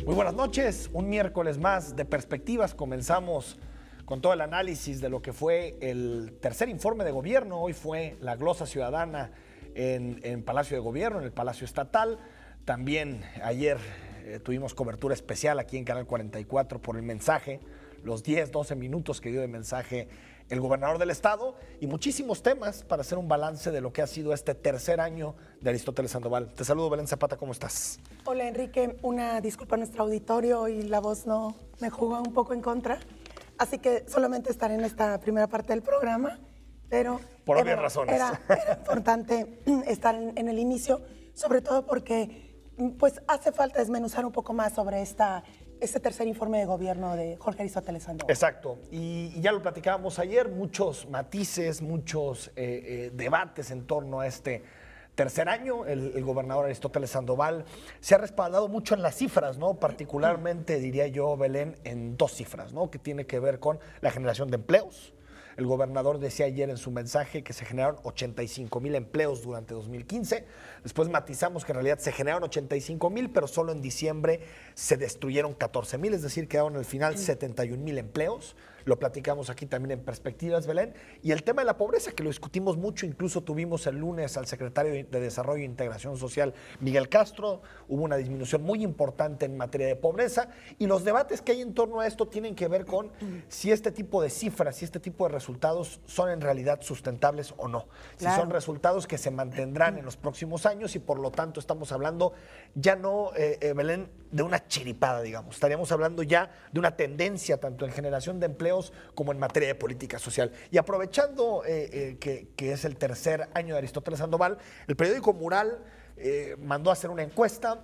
Muy buenas noches, un miércoles más de Perspectivas. Comenzamos con todo el análisis de lo que fue el tercer informe de gobierno. Hoy fue la glosa ciudadana en Palacio de Gobierno, en el Palacio Estatal. También ayer tuvimos cobertura especial aquí en Canal 44 por el mensaje, los 10, 12 minutos que dio de mensaje el gobernador del estado y muchísimos temas para hacer un balance de lo que ha sido este tercer año de Aristóteles Sandoval. Te saludo, Belén Zapata, ¿cómo estás? Hola, Enrique, una disculpa a nuestro auditorio y la voz no me jugó un poco en contra, así que solamente estaré en esta primera parte del programa, pero por obvias razones. Era importante estar en el inicio, sobre todo porque pues hace falta desmenuzar un poco más sobre este tercer informe de gobierno de Jorge Aristóteles Sandoval. Exacto, y ya lo platicábamos ayer, muchos matices, muchos debates en torno a este tercer año. El gobernador Aristóteles Sandoval se ha respaldado mucho en las cifras, ¿no? Particularmente, diría yo, Belén, en dos cifras, ¿no? Que tiene que ver con la generación de empleos. El gobernador decía ayer en su mensaje que se generaron 85,000 empleos durante 2015. Después matizamos que en realidad se generaron 85,000, pero solo en diciembre se destruyeron 14,000, es decir, quedaron al final 71,000 empleos. Lo platicamos aquí también en Perspectivas, Belén. Y el tema de la pobreza, que lo discutimos mucho, incluso tuvimos el lunes al secretario de Desarrollo e Integración Social, Miguel Castro. Hubo una disminución muy importante en materia de pobreza. Y los debates que hay en torno a esto tienen que ver con si este tipo de cifras, si este tipo de resultados son en realidad sustentables o no. Claro. Si son resultados que se mantendrán en los próximos años y por lo tanto estamos hablando ya no, Belén, de una chiripada, digamos. Estaríamos hablando ya de una tendencia tanto en generación de empleos como en materia de política social. Y aprovechando que es el tercer año de Aristóteles Sandoval, el periódico Mural mandó a hacer una encuesta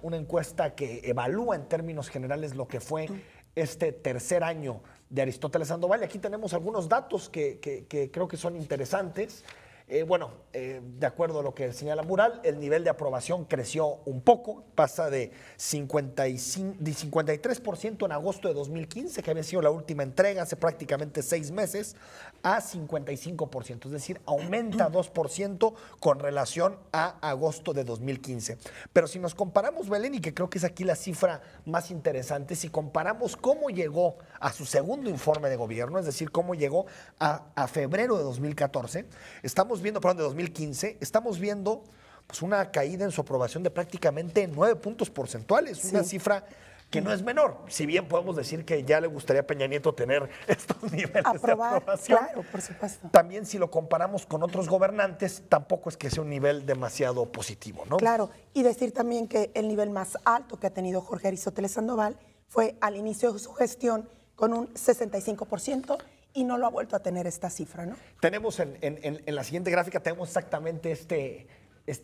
que evalúa en términos generales lo que fue este tercer año de Aristóteles Sandoval. Y aquí tenemos algunos datos que creo que son interesantes. De acuerdo a lo que señala Mural, el nivel de aprobación creció un poco, pasa de 53% en agosto de 2015, que había sido la última entrega hace prácticamente 6 meses, a 55%, es decir, aumenta 2% con relación a agosto de 2015. Pero si nos comparamos, Belén, y que creo que es aquí la cifra más interesante, si comparamos cómo llegó a su segundo informe de gobierno, es decir, cómo llegó a febrero de 2014, estamos viendo, perdón, de 2015, estamos viendo pues, una caída en su aprobación de prácticamente 9 puntos porcentuales, sí. Una cifra que no es menor, si bien podemos decir que ya le gustaría a Peña Nieto tener estos niveles de aprobación. Claro, por supuesto. También si lo comparamos con otros gobernantes, tampoco es que sea un nivel demasiado positivo, ¿no? Claro, y decir también que el nivel más alto que ha tenido Jorge Aristóteles Sandoval fue al inicio de su gestión con un 65%, y no lo ha vuelto a tener esta cifra, ¿no? Tenemos en la siguiente gráfica, tenemos exactamente este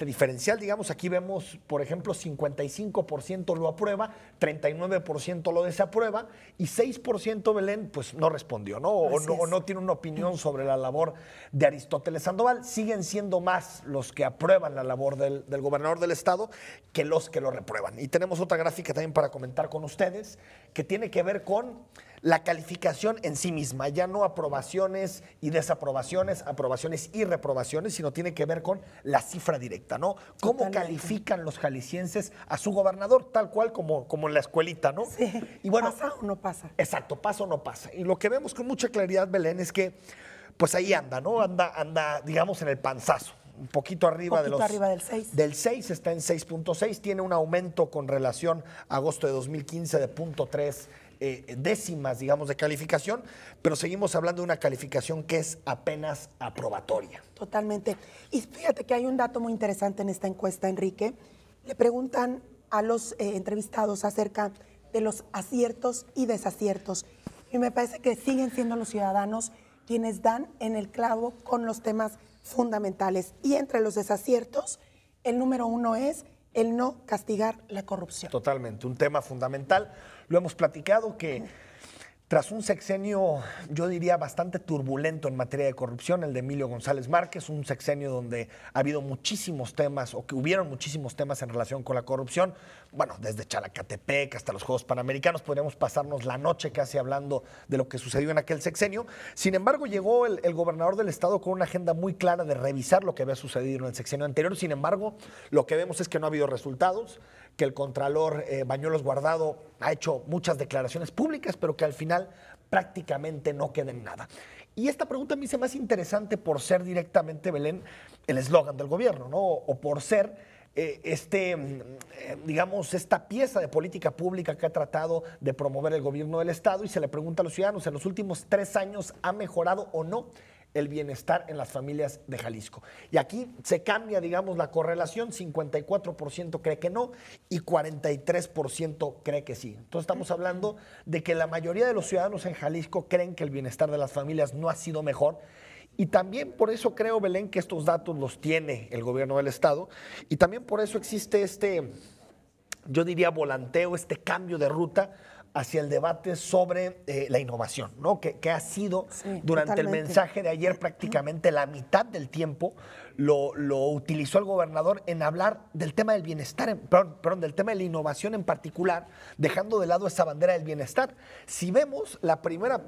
diferencial, digamos, aquí vemos, por ejemplo, 55% lo aprueba, 39% lo desaprueba y 6%, Belén, pues no respondió, ¿no? O no tiene una opinión sobre la labor de Aristóteles Sandoval. Siguen siendo más los que aprueban la labor del gobernador del estado que los que lo reprueban. Y tenemos otra gráfica también para comentar con ustedes que tiene que ver con la calificación en sí misma, ya no aprobaciones y desaprobaciones, aprobaciones y reprobaciones, sino tiene que ver con la cifra directa, ¿no? ¿Cómo Totalmente califican los jaliscienses a su gobernador? Tal cual como en la escuelita, ¿no? Sí. Y bueno, ¿pasa o no pasa? Exacto, pasa o no pasa. Y lo que vemos con mucha claridad, Belén, es que pues ahí anda, ¿no? Anda, digamos, en el panzazo. Un poquito arriba arriba del 6. Del 6, está en 6.6, tiene un aumento con relación a agosto de 2015 de 0.3 décimas, digamos, de calificación, pero seguimos hablando de una calificación que es apenas aprobatoria. Totalmente. Y fíjate que hay un dato muy interesante en esta encuesta, Enrique. Le preguntan a los entrevistados acerca de los aciertos y desaciertos. Y me parece que siguen siendo los ciudadanos quienes dan en el clavo con los temas fundamentales. Y entre los desaciertos, el número 1 es el no castigar la corrupción. Totalmente, un tema fundamental. Lo hemos platicado que tras un sexenio, yo diría, bastante turbulento en materia de corrupción, el de Emilio González Márquez, un sexenio donde ha habido muchísimos temas, o que hubieron muchísimos temas en relación con la corrupción, bueno, desde Chalacatepec hasta los Juegos Panamericanos, podríamos pasarnos la noche casi hablando de lo que sucedió en aquel sexenio. Sin embargo, llegó el gobernador del estado con una agenda muy clara de revisar lo que había sucedido en el sexenio anterior. Sin embargo, lo que vemos es que no ha habido resultados, que el contralor Bañuelos Guardado ha hecho muchas declaraciones públicas, pero que al final prácticamente no queda en nada. Y esta pregunta a mí se me hace interesante por ser directamente, Belén, el eslogan del gobierno, ¿no? O por ser digamos, esta pieza de política pública que ha tratado de promover el gobierno del Estado, y se le pregunta a los ciudadanos, ¿en los últimos 3 años ha mejorado o no el bienestar en las familias de Jalisco? Y aquí se cambia, digamos, la correlación, 54% cree que no y 43% cree que sí. Entonces estamos hablando de que la mayoría de los ciudadanos en Jalisco creen que el bienestar de las familias no ha sido mejor. Y también por eso creo, Belén, que estos datos los tiene el gobierno del Estado, y también por eso existe yo diría, volanteo, este cambio de ruta hacia el debate sobre la innovación, ¿no? Que ha sido durante totalmente. El mensaje de ayer prácticamente la mitad del tiempo lo utilizó el gobernador en hablar del tema del bienestar, perdón, del tema de la innovación en particular, dejando de lado esa bandera del bienestar. Si vemos, la primera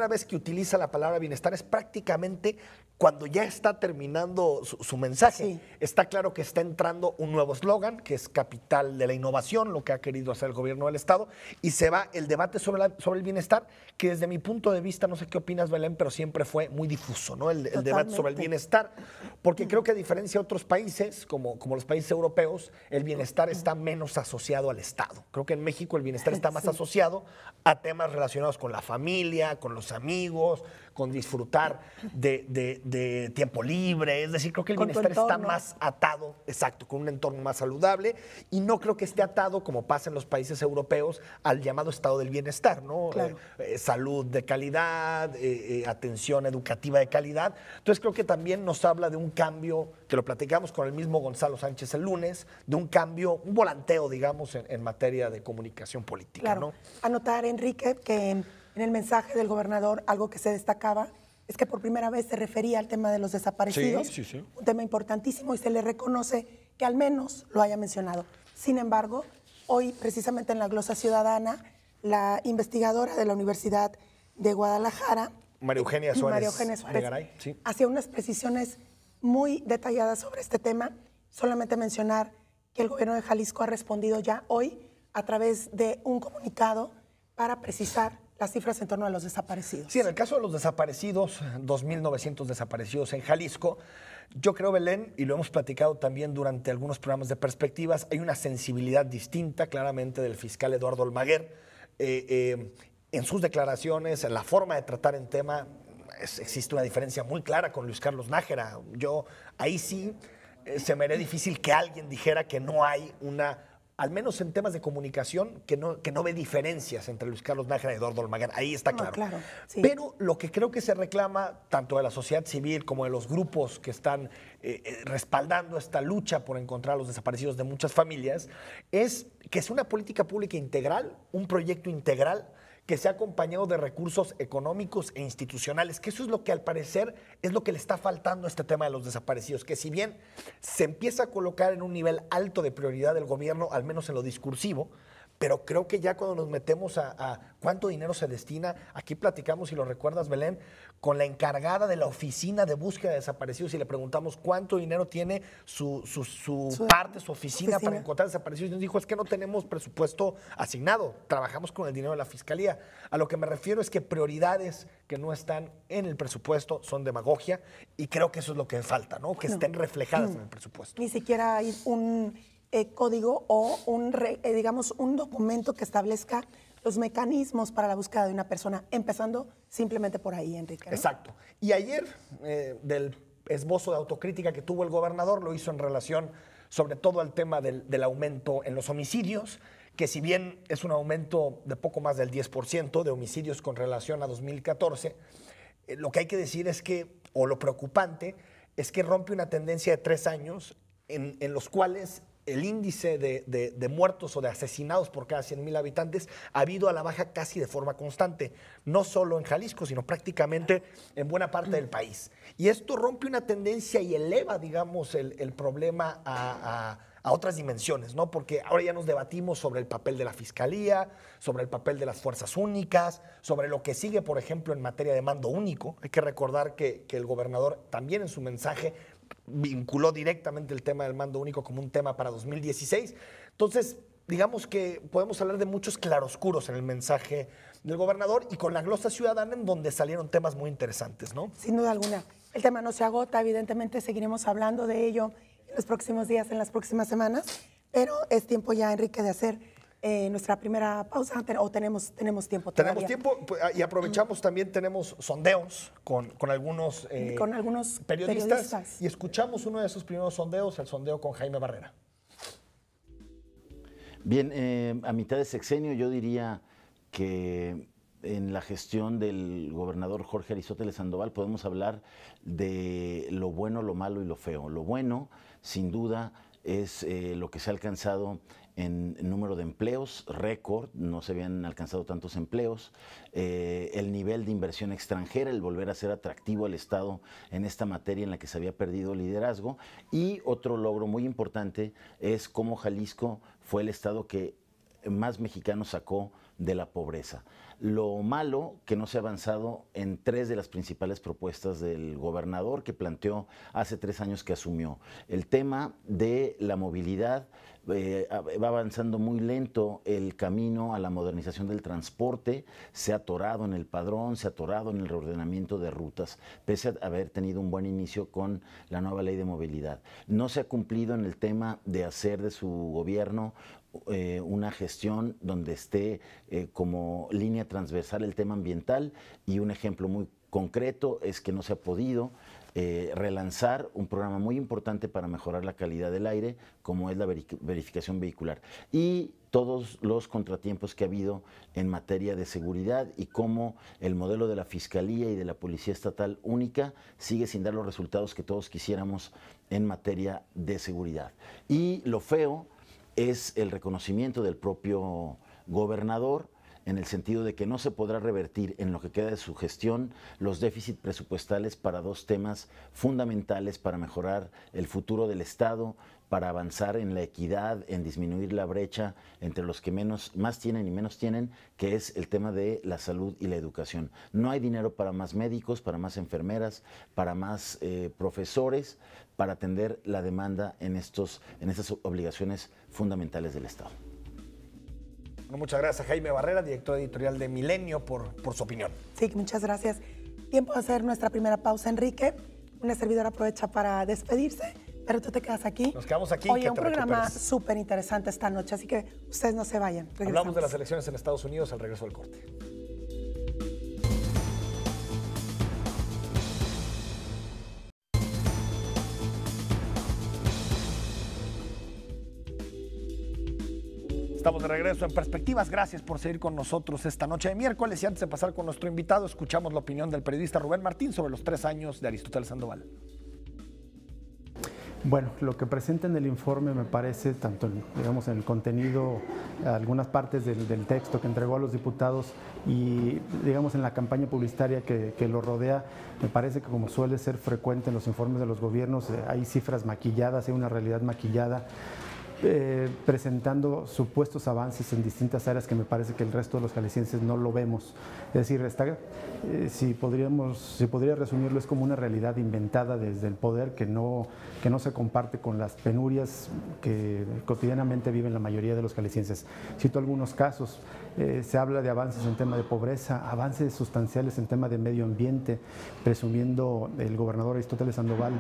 vez que utiliza la palabra bienestar es prácticamente cuando ya está terminando su mensaje. Sí. Está claro que está entrando un nuevo eslogan, que es capital de la innovación, lo que ha querido hacer el gobierno del Estado, y se va el debate sobre el bienestar, que desde mi punto de vista, no sé qué opinas, Belén, pero siempre fue muy difuso, ¿no? El debate sobre el bienestar, porque creo que a diferencia de otros países, como los países europeos, el bienestar está menos asociado al Estado. Creo que en México el bienestar está más asociado a temas relacionados con la familia, con los amigos, con disfrutar de tiempo libre. Es decir, creo que el bienestar está más atado, exacto, con un entorno más saludable, y no creo que esté atado, como pasa en los países europeos, al llamado estado del bienestar, ¿no? Claro. Salud de calidad, atención educativa de calidad. Entonces creo que también nos habla de un cambio, que lo platicamos con el mismo Gonzalo Sánchez el lunes, de un cambio, un volanteo, digamos, en materia de comunicación política. Claro. ¿No? Anotar, Enrique, que en el mensaje del gobernador algo que se destacaba es que por primera vez se refería al tema de los desaparecidos, sí. Un tema importantísimo, y se le reconoce que al menos lo haya mencionado. Sin embargo, hoy precisamente en la glosa ciudadana, la investigadora de la Universidad de Guadalajara, María Eugenia Suárez de Garay, sí, hacía unas precisiones muy detalladas sobre este tema. Solamente mencionar que el gobierno de Jalisco ha respondido ya hoy a través de un comunicado para precisar las cifras en torno a los desaparecidos. Sí, en el caso de los desaparecidos, 2.900 desaparecidos en Jalisco, yo creo, Belén, y lo hemos platicado también durante algunos programas de perspectivas, hay una sensibilidad distinta claramente del fiscal Eduardo Almaguer en sus declaraciones, en la forma de tratar el tema. Existe una diferencia muy clara con Luis Carlos Nájera. Yo ahí sí se me haría difícil que alguien dijera que no hay una, al menos en temas de comunicación, que no ve diferencias entre Luis Carlos Nájera y Eduardo Almaguer. Ahí está claro. Claro, sí. Pero lo que creo que se reclama tanto de la sociedad civil como de los grupos que están respaldando esta lucha por encontrar a los desaparecidos de muchas familias es que es una política pública integral, un proyecto integral que se ha acompañado de recursos económicos e institucionales, que eso es lo que al parecer es lo que le está faltando a este tema de los desaparecidos, que si bien se empieza a colocar en un nivel alto de prioridad del gobierno, al menos en lo discursivo, pero creo que ya cuando nos metemos a cuánto dinero se destina, aquí platicamos, si lo recuerdas, Belén, con la encargada de la oficina de búsqueda de desaparecidos y le preguntamos cuánto dinero tiene su parte, su oficina para encontrar desaparecidos. Y nos dijo, es que no tenemos presupuesto asignado, trabajamos con el dinero de la Fiscalía. A lo que me refiero es que prioridades que no están en el presupuesto son demagogia, y creo que eso es lo que falta, ¿no? Que estén reflejadas en el presupuesto. Ni siquiera hay un código o digamos un documento que establezca los mecanismos para la búsqueda de una persona, empezando simplemente por ahí, Enrique, ¿no? Exacto. Y ayer, del esbozo de autocrítica que tuvo el gobernador, lo hizo en relación sobre todo al tema del aumento en los homicidios, que si bien es un aumento de poco más del 10% de homicidios con relación a 2014, lo que hay que decir es que, o lo preocupante, es que rompe una tendencia de 3 años en los cuales el índice de muertos o de asesinados por cada 100,000 habitantes ha habido a la baja casi de forma constante, no solo en Jalisco, sino prácticamente en buena parte del país. Y esto rompe una tendencia y eleva, digamos, el problema a otras dimensiones, ¿no? Porque ahora ya nos debatimos sobre el papel de la Fiscalía, sobre el papel de las fuerzas únicas, sobre lo que sigue, por ejemplo, en materia de mando único. Hay que recordar que el gobernador también en su mensaje vinculó directamente el tema del mando único como un tema para 2016. Entonces, digamos que podemos hablar de muchos claroscuros en el mensaje del gobernador y con la glosa ciudadana en donde salieron temas muy interesantes, ¿no? Sin duda alguna. El tema no se agota, evidentemente seguiremos hablando de ello en los próximos días, en las próximas semanas, pero es tiempo ya, Enrique, de hacer nuestra primera pausa, o tenemos tiempo todavía. Tenemos tiempo y aprovechamos también, tenemos sondeos con algunos, periodistas y escuchamos uno de esos primeros sondeos, el sondeo con Jaime Barrera. Bien, a mitad de sexenio yo diría que en la gestión del gobernador Jorge Aristóteles Sandoval podemos hablar de lo bueno, lo malo y lo feo. Lo bueno, sin duda, es lo que se ha alcanzado en número de empleos, récord, no se habían alcanzado tantos empleos, el nivel de inversión extranjera, el volver a ser atractivo al Estado en esta materia en la que se había perdido liderazgo, y otro logro muy importante es cómo Jalisco fue el Estado que más mexicanos sacó de la pobreza. Lo malo, que no se ha avanzado en 3 de las principales propuestas del gobernador que planteó hace 3 años que asumió. El tema de la movilidad, va avanzando muy lento el camino a la modernización del transporte, se ha atorado en el padrón, se ha atorado en el reordenamiento de rutas, pese a haber tenido un buen inicio con la nueva ley de movilidad. No se ha cumplido en el tema de hacer de su gobierno una gestión donde esté como línea transversal el tema ambiental, y un ejemplo muy concreto es que no se ha podido relanzar un programa muy importante para mejorar la calidad del aire, como es la verificación vehicular, y todos los contratiempos que ha habido en materia de seguridad y cómo el modelo de la Fiscalía y de la Policía Estatal única sigue sin dar los resultados que todos quisiéramos en materia de seguridad. Y lo feo es el reconocimiento del propio gobernador, en el sentido de que no se podrá revertir en lo que queda de su gestión los déficits presupuestales para 2 temas fundamentales para mejorar el futuro del Estado, para avanzar en la equidad, en disminuir la brecha entre los que más tienen y menos tienen, que es el tema de la salud y la educación. No hay dinero para más médicos, para más enfermeras, para más profesores, para atender la demanda en estas obligaciones fundamentales del Estado. Bueno, muchas gracias a Jaime Barrera, director editorial de Milenio, por su opinión. Sí, muchas gracias. Tiempo de hacer nuestra primera pausa, Enrique. Una servidora aprovecha para despedirse, pero tú te quedas aquí. Nos quedamos aquí. Oye, un programa súper interesante esta noche, así que ustedes no se vayan. Regresamos. Hablamos de las elecciones en Estados Unidos al regreso del corte. Estamos de regreso en Perspectivas. Gracias por seguir con nosotros esta noche de miércoles. Y antes de pasar con nuestro invitado, escuchamos la opinión del periodista Rubén Martín sobre los 3 años de Aristóteles Sandoval. Bueno, lo que presenta en el informe me parece, tanto digamos, en el contenido, algunas partes del texto que entregó a los diputados y digamos en la campaña publicitaria que lo rodea, me parece que, como suele ser frecuente en los informes de los gobiernos, hay cifras maquilladas, hay una realidad maquillada, presentando supuestos avances en distintas áreas que me parece que el resto de los jaliscienses no lo vemos. Es decir, si podría resumirlo, es como una realidad inventada desde el poder que no se comparte con las penurias que cotidianamente viven la mayoría de los jaliscienses. Cito algunos casos. Se habla de avances en tema de pobreza, avances sustanciales en tema de medio ambiente, presumiendo el gobernador Aristóteles Sandoval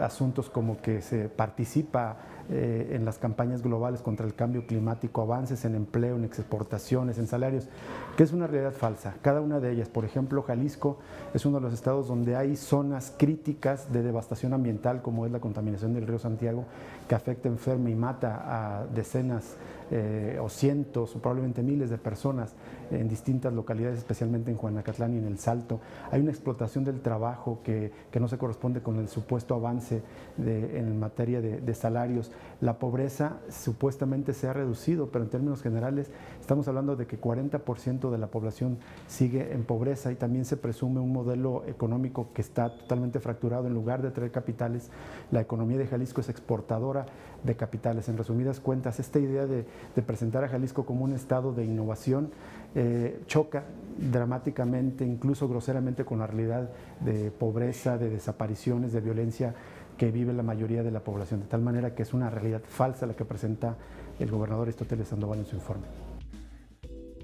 asuntos como que se participa en las campañas globales contra el cambio climático, avances en empleo, en exportaciones, en salarios, que es una realidad falsa. Cada una de ellas, por ejemplo, Jalisco es uno de los estados donde hay zonas críticas de devastación ambiental, como es la contaminación del río Santiago, que afecta, enferma y mata a decenas o cientos o probablemente miles de personas en distintas localidades, especialmente en Juanacatlán y en El Salto. Hay una explotación del trabajo que no se corresponde con el supuesto avance en materia de salarios. la pobreza supuestamente se ha reducido, pero en términos generales estamos hablando de que 40% de la población sigue en pobreza y también se presume un modelo económico que está totalmente fracturado. En lugar de traer capitales, la economía de Jalisco es exportadora de capitales. En resumidas cuentas, esta idea de presentar a Jalisco como un estado de innovación choca dramáticamente, incluso groseramente, con la realidad de pobreza, de desapariciones, de violencia que vive la mayoría de la población, de tal manera que es una realidad falsa la que presenta el gobernador Aristóteles Sandoval en su informe.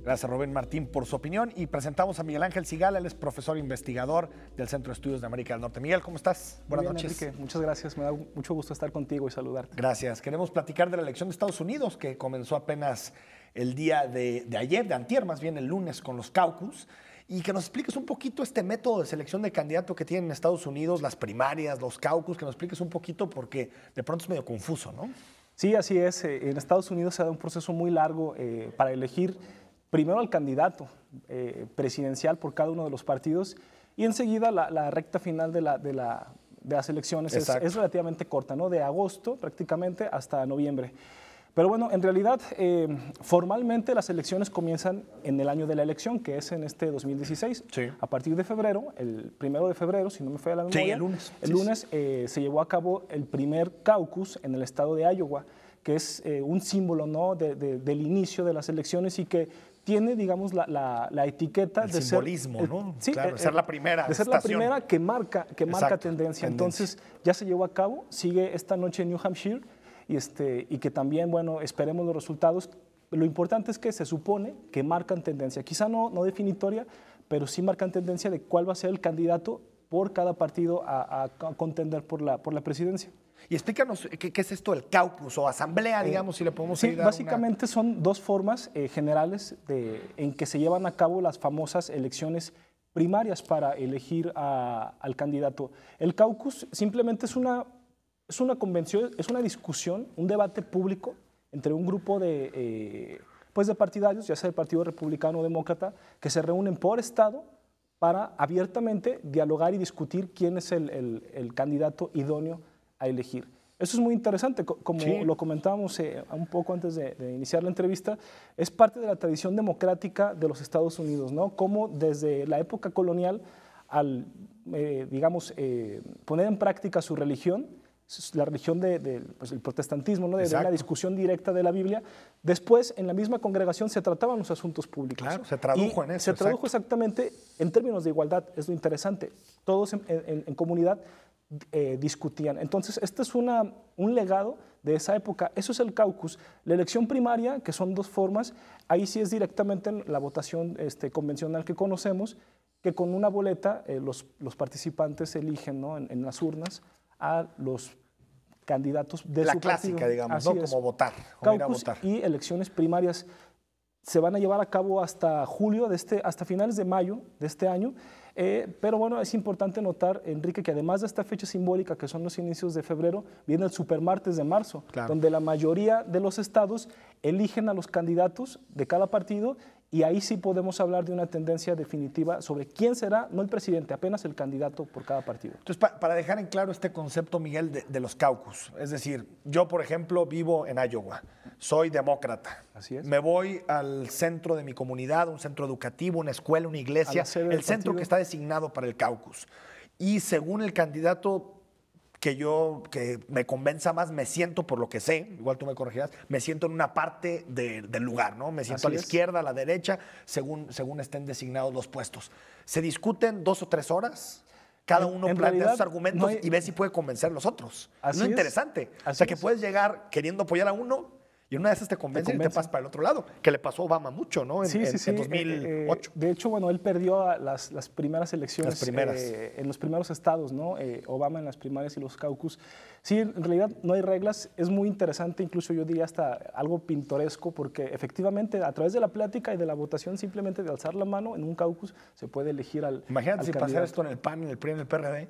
Gracias, Rubén Martín, por su opinión. Y presentamos a Miguel Ángel Cigala, él es profesor investigador del Centro de Estudios de América del Norte. Miguel, ¿cómo estás? Buenas noches. Enrique, muchas gracias, me da mucho gusto estar contigo y saludarte. Gracias. Queremos platicar de la elección de Estados Unidos, que comenzó apenas el día de ayer, de antier, más bien el lunes, con los caucus, y que nos expliques un poquito este método de selección de candidato que tienen en Estados Unidos, las primarias, los caucus, que nos expliques un poquito porque de pronto es medio confuso, ¿no? Sí, así es. En Estados Unidos se da un proceso muy largo para elegir primero al candidato presidencial por cada uno de los partidos y enseguida la recta final de las elecciones es relativamente corta, ¿no? De agosto prácticamente hasta noviembre. Pero bueno, en realidad, formalmente las elecciones comienzan en el año de la elección, que es en este 2016. Sí. A partir de febrero, el 1 de febrero, si no me falla la memoria, Sí, el lunes. el lunes se llevó a cabo el primer caucus en el estado de Iowa, que es un símbolo, ¿no? del inicio de las elecciones y que tiene, digamos, la etiqueta el de simbolismo, ser... ¿no? Sí, claro, ser la primera de ser estación. la primera que marca Exacto, tendencia. Entonces, ya se llevó a cabo, sigue esta noche en New Hampshire, y que también, bueno, esperemos los resultados. Lo importante es que se supone que marcan tendencia, quizá no definitoria, pero sí marcan tendencia de cuál va a ser el candidato por cada partido a contender por la presidencia. Y explícanos qué es esto del caucus o asamblea, digamos, si le podemos Sí, ir a básicamente son dos formas generales en que se llevan a cabo las famosas elecciones primarias para elegir al candidato. El caucus simplemente es una convención, es una discusión, un debate público entre un grupo de partidarios, ya sea el Partido Republicano o Demócrata, que se reúnen por estado para abiertamente dialogar y discutir quién es el candidato idóneo a elegir. Eso es muy interesante, como sí. Lo comentábamos un poco antes de iniciar la entrevista, es parte de la tradición democrática de los Estados Unidos, ¿no? Como desde la época colonial, al, poner en práctica su religión, la religión del protestantismo, ¿no? de una discusión directa de la Biblia. Después, en la misma congregación se trataban los asuntos públicos. Claro, se tradujo en eso. Se tradujo exactamente en términos de igualdad, es lo interesante. Todos en comunidad discutían. Entonces, este es un legado de esa época. Eso es el caucus. La elección primaria, que son dos formas, ahí sí es directamente la votación convencional que conocemos, que con una boleta los participantes eligen, ¿no? en las urnas a los candidatos de la su clásica, partido. digamos, Así ¿no? es. Como votar, como ir a Caucus votar. y elecciones primarias se van a llevar a cabo hasta julio, hasta finales de mayo de este año. Pero bueno, es importante notar, Enrique, que además de esta fecha simbólica, que son los inicios de febrero, viene el supermartes de marzo, claro. donde la mayoría de los estados eligen a los candidatos de cada partido y ahí sí podemos hablar de una tendencia definitiva sobre quién será, no el presidente, apenas el candidato por cada partido. Entonces, para dejar en claro este concepto, Miguel, de los caucus, es decir, yo, por ejemplo, vivo en Iowa, soy demócrata. Así es. Me voy al centro de mi comunidad, un centro educativo, una escuela, una iglesia, el centro que está designado para el caucus. Y según el candidato que me convenza más, me siento, por lo que sé, igual tú me corregirás, me siento en una parte del lugar, ¿no? Me siento a la izquierda, a la derecha, según estén designados los puestos. ¿Se discuten 2 o 3 horas? Cada uno plantea sus argumentos y ve si puede convencer a los otros. Es interesante. O sea, que puedes llegar queriendo apoyar a uno y una de esas te convencen y te pasas para el otro lado, que le pasó a Obama mucho, ¿no? En 2008. De hecho, bueno, él perdió las primeras elecciones en los primeros estados, ¿no? Obama en las primarias y los caucus. Sí, en realidad no hay reglas, es muy interesante, incluso yo diría hasta algo pintoresco, porque efectivamente a través de la plática y de la votación, simplemente de alzar la mano en un caucus, se puede elegir al Imagínate si pasara esto en el PAN, en el PRI, en el PRD.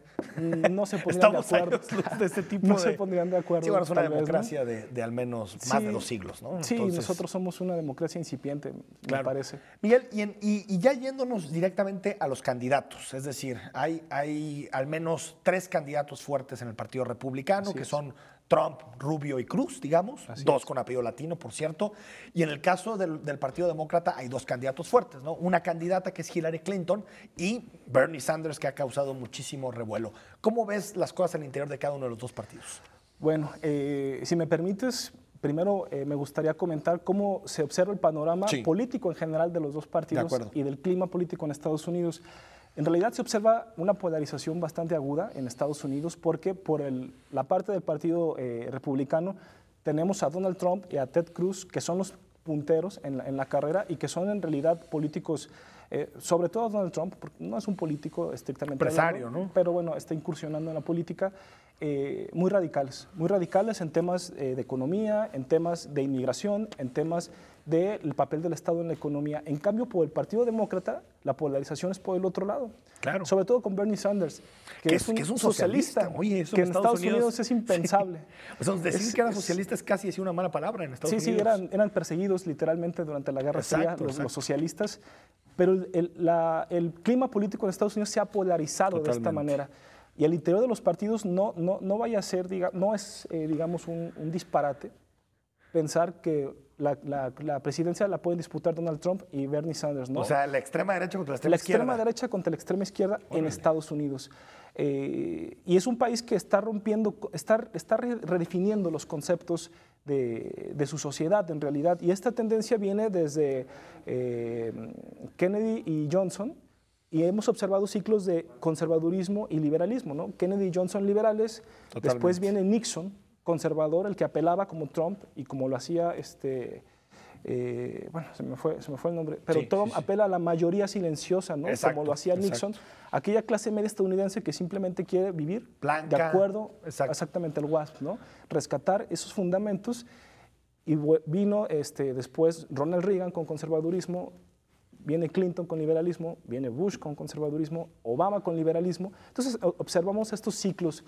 No se pondrían de acuerdo. Estamos de este tipo no se pondrían de acuerdo. Sí, bueno, es una democracia, ¿no? de al menos más de 2 siglos, ¿no? Sí, nosotros somos una democracia incipiente, me parece. Miguel, y ya yéndonos directamente a los candidatos, es decir, hay al menos 3 candidatos fuertes en el Partido Republicano, que son Trump, Rubio y Cruz, digamos, Así dos es. con apellido latino, por cierto. Y en el caso del Partido Demócrata hay dos candidatos fuertes, ¿no? Una candidata que es Hillary Clinton y Bernie Sanders, que ha causado muchísimo revuelo. ¿Cómo ves las cosas al interior de cada uno de los dos partidos? Bueno, si me permites, primero me gustaría comentar cómo se observa el panorama Sí. político en general de los dos partidos acuerdo. y del clima político en Estados Unidos. En realidad se observa una polarización bastante aguda en Estados Unidos porque por la parte del Partido Republicano tenemos a Donald Trump y a Ted Cruz, que son los punteros en la carrera y que son en realidad políticos, sobre todo Donald Trump, porque no es un político estrictamente Empresario, hablando, ¿no? pero bueno, está incursionando en la política, muy radicales en temas de economía, en temas de inmigración, en temas del papel del Estado en la economía. En cambio, por el Partido Demócrata, la polarización es por el otro lado. Claro. Sobre todo con Bernie Sanders, que es un socialista, Oye, eso que en Estados Unidos es impensable. O sea, decir que era socialista es casi decir una mala palabra en Estados Sí, Unidos. eran perseguidos literalmente durante la Guerra Fría, Exacto, los exacto. socialistas, pero el clima político en Estados Unidos se ha polarizado de esta Totalmente. manera. Y al interior de los partidos no vaya a ser, no es, digamos, un disparate pensar que la presidencia la pueden disputar Donald Trump y Bernie Sanders, ¿no? O sea, la extrema derecha contra la extrema La izquierda. extrema derecha contra la extrema izquierda en Estados Unidos. Y es un país que está rompiendo, está redefiniendo los conceptos de su sociedad en realidad. Y esta tendencia viene desde Kennedy y Johnson, y hemos observado ciclos de conservadurismo y liberalismo, ¿no? Kennedy y Johnson liberales, Totalmente. después viene Nixon, conservador, el que apelaba como Trump y como lo hacía, bueno, se me fue el nombre, pero Sí, Trump sí, sí. apela a la mayoría silenciosa, ¿no? Exacto, Como lo hacía Nixon, aquella clase media estadounidense que simplemente quiere vivir Blanca, de acuerdo, exacto. exactamente el WASP, ¿no? Rescatar esos fundamentos. Y vino después Ronald Reagan con conservadurismo, viene Clinton con liberalismo, viene Bush con conservadurismo, Obama con liberalismo. Entonces observamos estos ciclos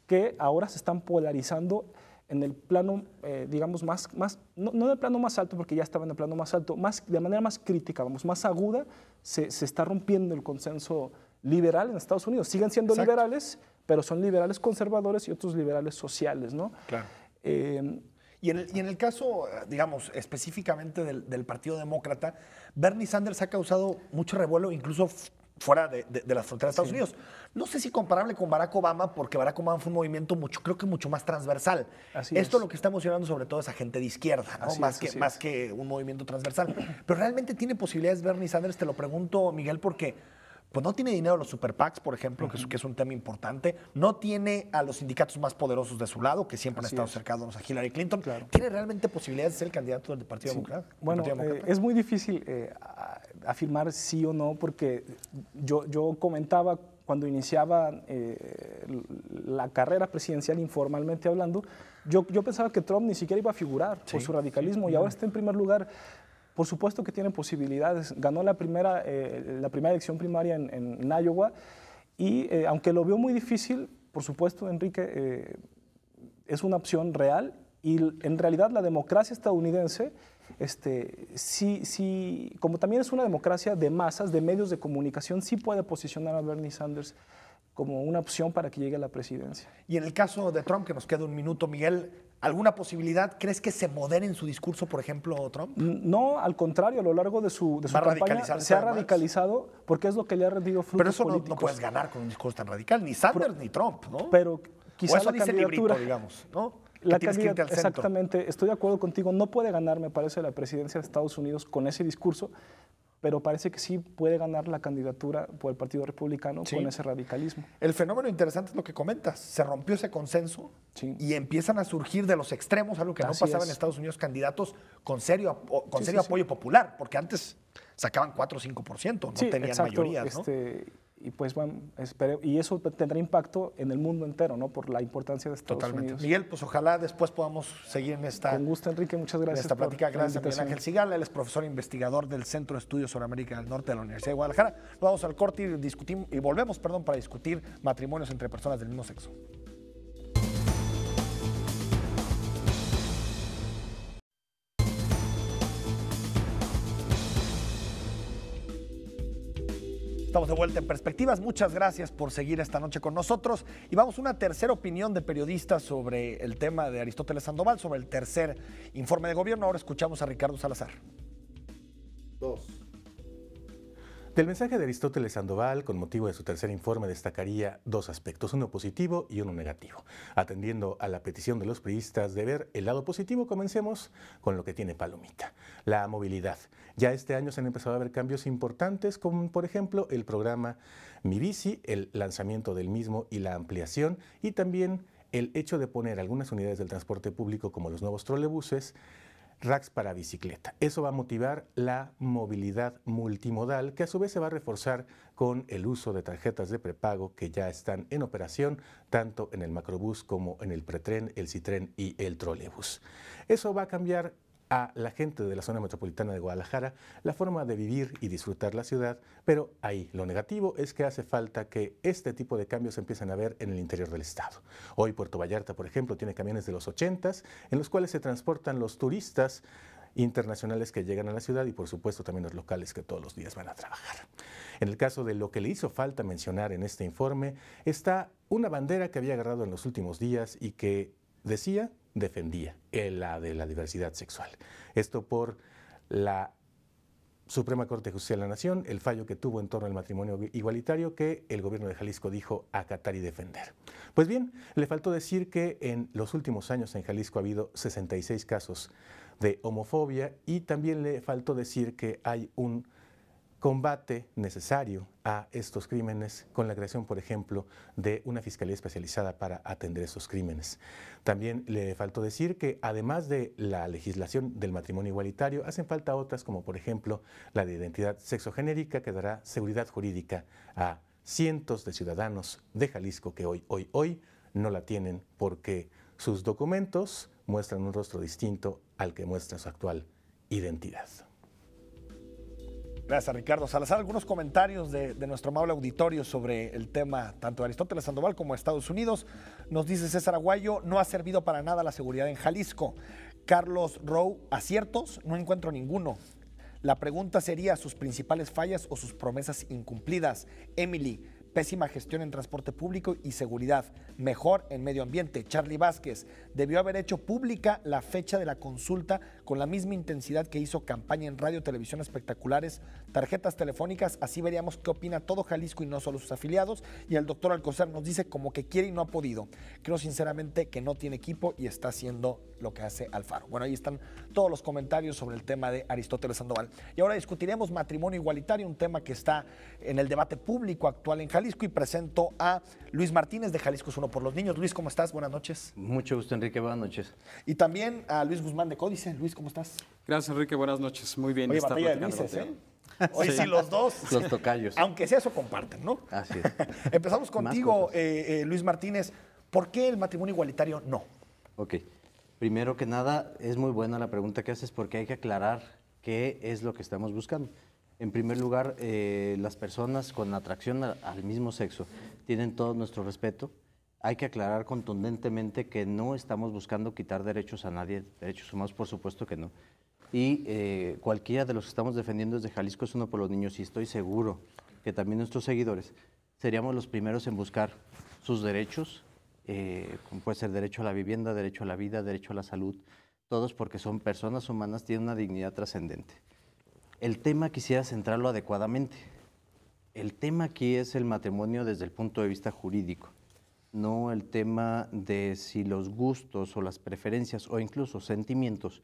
que ahora se están polarizando en el plano, digamos, no en el plano más alto, porque ya estaba en el plano más alto, de manera más crítica, más aguda, se está rompiendo el consenso liberal en Estados Unidos. Siguen siendo Exacto. liberales, pero son liberales conservadores y otros liberales sociales, ¿no? Claro. Eh, Y en el caso, digamos, específicamente del Partido Demócrata, Bernie Sanders ha causado mucho revuelo, incluso fuera de las fronteras de Estados Unidos. No sé si comparable con Barack Obama, porque Barack Obama fue un movimiento creo que mucho más transversal. Así Esto es. lo que está emocionando sobre todo es a gente de izquierda, ¿no? Así más es. que un movimiento transversal. Pero realmente tiene posibilidades Bernie Sanders, te lo pregunto, Miguel, porque pues no tiene dinero a los super PACs, por ejemplo, que es un tema importante. No tiene a los sindicatos más poderosos de su lado, que siempre han Así estado es. cercanos a Hillary Clinton. Claro. ¿Tiene realmente posibilidades de ser el candidato del Partido Demócrata? Bueno, ¿Del Partido Demócrata? es muy difícil afirmar sí o no, porque yo comentaba cuando iniciaba la carrera presidencial, informalmente hablando, yo pensaba que Trump ni siquiera iba a figurar por su radicalismo, y ahora está en primer lugar. Por supuesto que tiene posibilidades. Ganó la primera elección primaria en Iowa, y aunque lo veo muy difícil, por supuesto, Enrique, es una opción real, y en realidad la democracia estadounidense, sí, como también es una democracia de masas, de medios de comunicación, sí puede posicionar a Bernie Sanders como una opción para que llegue a la presidencia. Y en el caso de Trump, que nos queda un minuto, Miguel, ¿alguna posibilidad? ¿Crees que se modere en su discurso, por ejemplo, Trump? No, al contrario, a lo largo de su ¿Va a campaña radicalizarse se ha además? radicalizado porque es lo que le ha rendido frutos Pero eso políticos. no puedes ganar con un discurso tan radical, ni Sanders ni Trump, ¿no? Pero quizá o eso la dice el librito, candidatura, digamos, ¿no? Que la tienes que irte al centro. exactamente, estoy de acuerdo contigo, no puede ganar, me parece, la presidencia de Estados Unidos con ese discurso, pero parece que sí puede ganar la candidatura por el Partido Republicano Sí. con ese radicalismo. El fenómeno interesante es lo que comentas. Se rompió ese consenso Sí. y empiezan a surgir de los extremos, algo que no Así pasaba es. en Estados Unidos, candidatos con serio Sí, sí, apoyo popular, porque antes sacaban 4 o 5%, no Sí, tenían exacto, mayorías, ¿no? Y pues bueno, y eso tendrá impacto en el mundo entero, ¿no? Por la importancia de Estados Totalmente. Unidos. Miguel, pues ojalá después podamos seguir en esta, Con gusto, Enrique, muchas en gracias esta por plática. la Gracias a Miguel invitación. Ángel Sigala, él es profesor e investigador del Centro de Estudios sobre América del Norte de la Universidad de Guadalajara. Nos vamos al corte y volvemos para discutir matrimonios entre personas del mismo sexo. Estamos de vuelta en Perspectivas. Muchas gracias por seguir esta noche con nosotros. Y vamos a una tercera opinión de periodistas sobre el tema de Aristóteles Sandoval, sobre el tercer informe de gobierno. Ahora escuchamos a Ricardo Salazar. Del mensaje de Aristóteles Sandoval, con motivo de su tercer informe, destacaría dos aspectos, uno positivo y uno negativo. Atendiendo a la petición de los priistas de ver el lado positivo, comencemos con lo que tiene palomita, la movilidad. Ya este año se han empezado a ver cambios importantes, como por ejemplo el programa Mi Bici, el lanzamiento del mismo y la ampliación, y también el hecho de poner algunas unidades del transporte público, como los nuevos trolebuses, racks para bicicleta. Eso va a motivar la movilidad multimodal, que a su vez se va a reforzar con el uso de tarjetas de prepago que ya están en operación, tanto en el macrobús como en el pretren, el citren y el trolebús. Eso va a cambiar a la gente de la zona metropolitana de Guadalajara la forma de vivir y disfrutar la ciudad, pero ahí lo negativo es que hace falta que este tipo de cambios se empiecen a ver en el interior del estado. Hoy Puerto Vallarta, por ejemplo, tiene camiones de los 80s en los cuales se transportan los turistas internacionales que llegan a la ciudad y por supuesto también los locales que todos los días van a trabajar. En el caso de lo que le hizo falta mencionar en este informe está una bandera que había agarrado en los últimos días y que defendía la de la diversidad sexual. Esto por la Suprema Corte de Justicia de la Nación, el fallo que tuvo en torno al matrimonio igualitario que el gobierno de Jalisco dijo acatar y defender. Pues bien, le faltó decir que en los últimos años en Jalisco ha habido 66 casos de homofobia y también le faltó decir que hay un combate necesario a estos crímenes con la creación, por ejemplo, de una fiscalía especializada para atender esos crímenes. También le faltó decir que además de la legislación del matrimonio igualitario, hacen falta otras como por ejemplo la de identidad sexogenérica que dará seguridad jurídica a cientos de ciudadanos de Jalisco que hoy no la tienen porque sus documentos muestran un rostro distinto al que muestra su actual identidad. Gracias, Ricardo Salazar. Algunos comentarios de nuestro amable auditorio sobre el tema tanto de Aristóteles Sandoval como de Estados Unidos. Nos dice César Aguayo, no ha servido para nada la seguridad en Jalisco. Carlos Rowe, aciertos, no encuentro ninguno. La pregunta sería sus principales fallas o sus promesas incumplidas. Emily, pésima gestión en transporte público y seguridad, mejor en medio ambiente. Charlie Vázquez, debió haber hecho pública la fecha de la consulta con la misma intensidad que hizo campaña en radio, televisión, espectaculares, tarjetas telefónicas, así veríamos qué opina todo Jalisco y no solo sus afiliados. Y el doctor Alcocer nos dice como que quiere y no ha podido. Creo sinceramente que no tiene equipo y está haciendo lo que hace Alfaro. Bueno, ahí están todos los comentarios sobre el tema de Aristóteles Sandoval. Y ahora discutiremos matrimonio igualitario, un tema que está en el debate público actual en Jalisco, y presento a Luis Martínez de Jalisco es Uno por los Niños. Luis, ¿cómo estás? Buenas noches. Mucho gusto, Enrique. Buenas noches. Y también a Luis Guzmán de Códice. Luis, ¿cómo estás? Gracias, Enrique. Buenas noches. Muy bien. Oye, batalla de Luises, ¿eh? Hoy sí los dos. Los tocayos. Aunque sea eso, comparten, ¿no? Así es. Empezamos contigo, Luis Martínez. ¿Por qué el matrimonio igualitario no? Ok. Primero que nada, es muy buena la pregunta que haces porque hay que aclarar qué es lo que estamos buscando. En primer lugar, las personas con atracción al mismo sexo tienen todo nuestro respeto. Hay que aclarar contundentemente que no estamos buscando quitar derechos a nadie, derechos humanos, por supuesto que no. Y cualquiera de los que estamos defendiendo desde Jalisco es Uno por los Niños, y estoy seguro que también nuestros seguidores seríamos los primeros en buscar sus derechos, como puede ser derecho a la vivienda, derecho a la vida, derecho a la salud, todos porque son personas humanas, tienen una dignidad trascendente. El tema quisiera centrarlo adecuadamente. El tema aquí es el matrimonio desde el punto de vista jurídico, no el tema de si los gustos o las preferencias o incluso sentimientos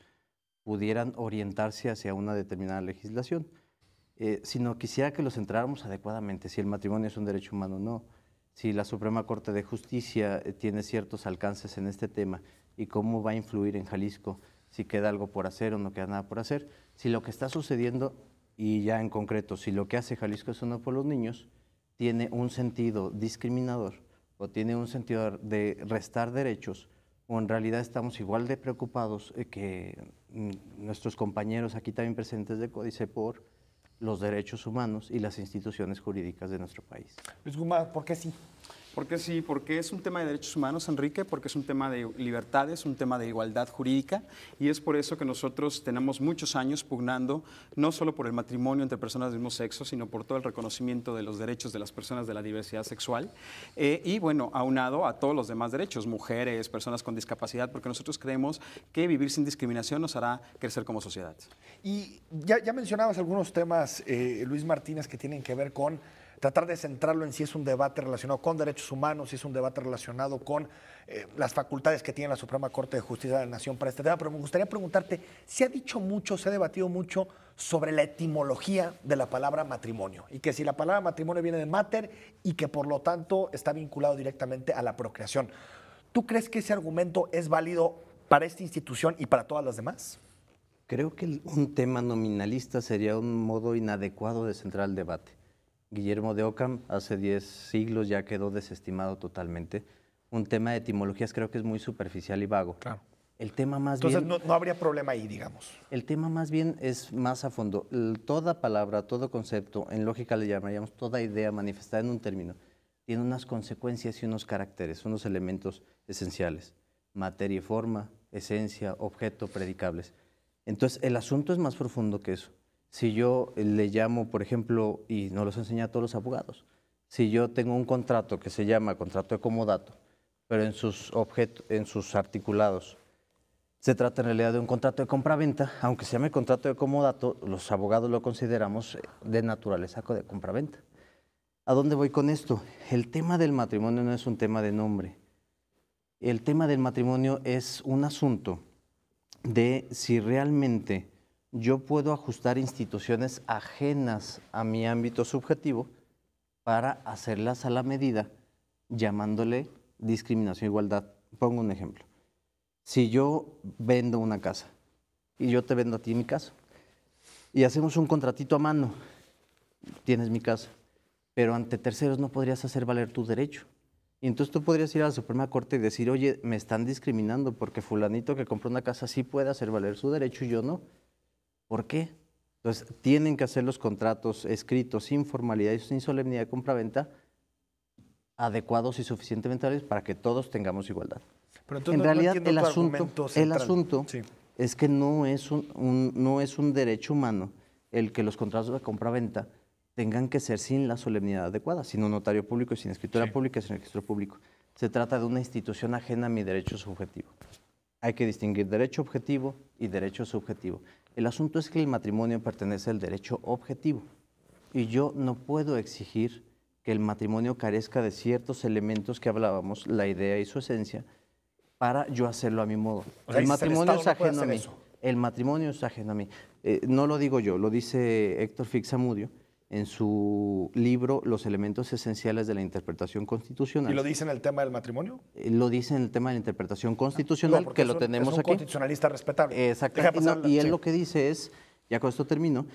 pudieran orientarse hacia una determinada legislación, sino quisiera que lo centráramos adecuadamente, si el matrimonio es un derecho humano o no, si la Suprema Corte de Justicia tiene ciertos alcances en este tema y cómo va a influir en Jalisco, si queda algo por hacer o no queda nada por hacer, si lo que está sucediendo, y ya en concreto, si lo que hace Jalisco es Uno por los Niños, tiene un sentido discriminador o tiene un sentido de restar derechos, o en realidad estamos igual de preocupados que nuestros compañeros aquí también presentes de Códice por los derechos humanos y las instituciones jurídicas de nuestro país. Luis Guzmán, ¿por qué sí? ¿Por qué sí? Porque es un tema de derechos humanos, Enrique, porque es un tema de libertades, un tema de igualdad jurídica, y es por eso que nosotros tenemos muchos años pugnando no solo por el matrimonio entre personas del mismo sexo, sino por todo el reconocimiento de los derechos de las personas de la diversidad sexual, y bueno, aunado a todos los demás derechos, mujeres, personas con discapacidad, porque nosotros creemos que vivir sin discriminación nos hará crecer como sociedad. Y ya mencionabas algunos temas, Luis Martínez, que tienen que ver con tratar de centrarlo en si es un debate relacionado con derechos humanos, si es un debate relacionado con las facultades que tiene la Suprema Corte de Justicia de la Nación para este tema, pero me gustaría preguntarte, se ha dicho mucho, se ha debatido mucho sobre la etimología de la palabra matrimonio, y que si la palabra matrimonio viene de mater y que por lo tanto está vinculado directamente a la procreación. ¿Tú crees que ese argumento es válido para esta institución y para todas las demás? Creo que un tema nominalista sería un modo inadecuado de centrar el debate. Guillermo de Ockham hace 10 siglos ya quedó desestimado totalmente. Un tema de etimologías creo que es muy superficial y vago. Claro. El tema más Entonces bien, no habría problema ahí, digamos. el tema más bien es más a fondo. Toda palabra, todo concepto, en lógica le llamaríamos toda idea manifestada en un término, tiene unas consecuencias y unos caracteres, unos elementos esenciales. Materia y forma, esencia, objeto, predicables. Entonces el asunto es más profundo que eso. Si yo le llamo, por ejemplo, y nos los enseña a todos los abogados, si yo tengo un contrato que se llama contrato de comodato, pero en sus articulados se trata en realidad de un contrato de compraventa, aunque se llame contrato de comodato, los abogados lo consideramos de naturaleza de compraventa. ¿A dónde voy con esto? El tema del matrimonio no es un tema de nombre. El tema del matrimonio es un asunto de si realmente yo puedo ajustar instituciones ajenas a mi ámbito subjetivo para hacerlas a la medida, llamándole discriminación e igualdad. Pongo un ejemplo. Si yo vendo una casa y yo te vendo a ti mi casa y hacemos un contratito a mano, tienes mi casa, pero ante terceros no podrías hacer valer tu derecho. Y entonces tú podrías ir a la Suprema Corte y decir, oye, me están discriminando porque fulanito que compró una casa sí puede hacer valer su derecho y yo no. ¿Por qué? Entonces, tienen que hacer los contratos escritos sin formalidad y sin solemnidad de compraventa adecuados y suficientemente válidos para que todos tengamos igualdad. Pero entonces en realidad, entiendo el asunto sí. es que no es un derecho humano el que los contratos de compraventa tengan que ser sin la solemnidad adecuada, sin un notario público, sin escritura pública, sin registro público. Se trata de una institución ajena a mi derecho subjetivo. Hay que distinguir derecho objetivo y derecho subjetivo. El asunto es que el matrimonio pertenece al derecho objetivo y yo no puedo exigir que el matrimonio carezca de ciertos elementos que hablábamos, la idea y su esencia, para yo hacerlo a mi modo. O sea, el matrimonio es ajeno a mí. Eso. El matrimonio es ajeno a mí. No lo digo yo, lo dice Héctor Fix-Zamudio en su libro Los elementos esenciales de la interpretación constitucional. ¿Y lo dice en el tema del matrimonio? Lo dice en el tema de la interpretación constitucional, No, que lo tenemos es un aquí. Constitucionalista respetable. Exactamente. Y él lo que dice es, ya con esto termino,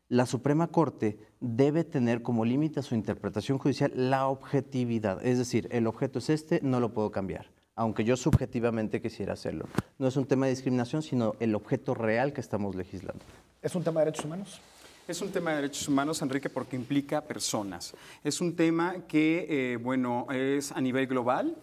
la Suprema Corte debe tener como límite a su interpretación judicial la objetividad. Es decir, el objeto es este, no lo puedo cambiar, aunque yo subjetivamente quisiera hacerlo. No es un tema de discriminación, sino el objeto real que estamos legislando. ¿Es un tema de derechos humanos? Es un tema de derechos humanos, Enrique, porque implica personas. Es un tema que, bueno, es a nivel global.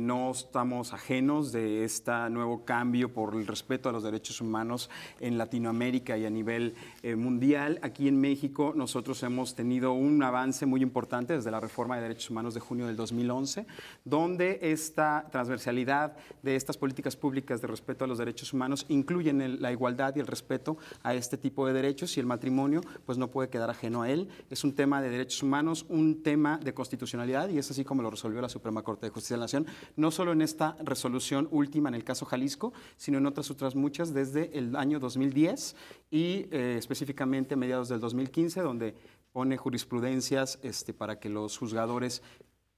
No estamos ajenos de este nuevo cambio por el respeto a los derechos humanos en Latinoamérica y a nivel mundial. Aquí en México nosotros hemos tenido un avance muy importante desde la reforma de derechos humanos de junio del 2011, donde esta transversalidad de estas políticas públicas de respeto a los derechos humanos incluyen la igualdad y el respeto a este tipo de derechos, y el matrimonio pues no puede quedar ajeno a él. Es un tema de derechos humanos, un tema de constitucionalidad, y es así como lo resolvió la Suprema Corte de Justicia de la Nación, no solo en esta resolución última en el caso Jalisco, sino en otras muchas desde el año 2010 y específicamente a mediados del 2015, donde pone jurisprudencias para que los juzgadores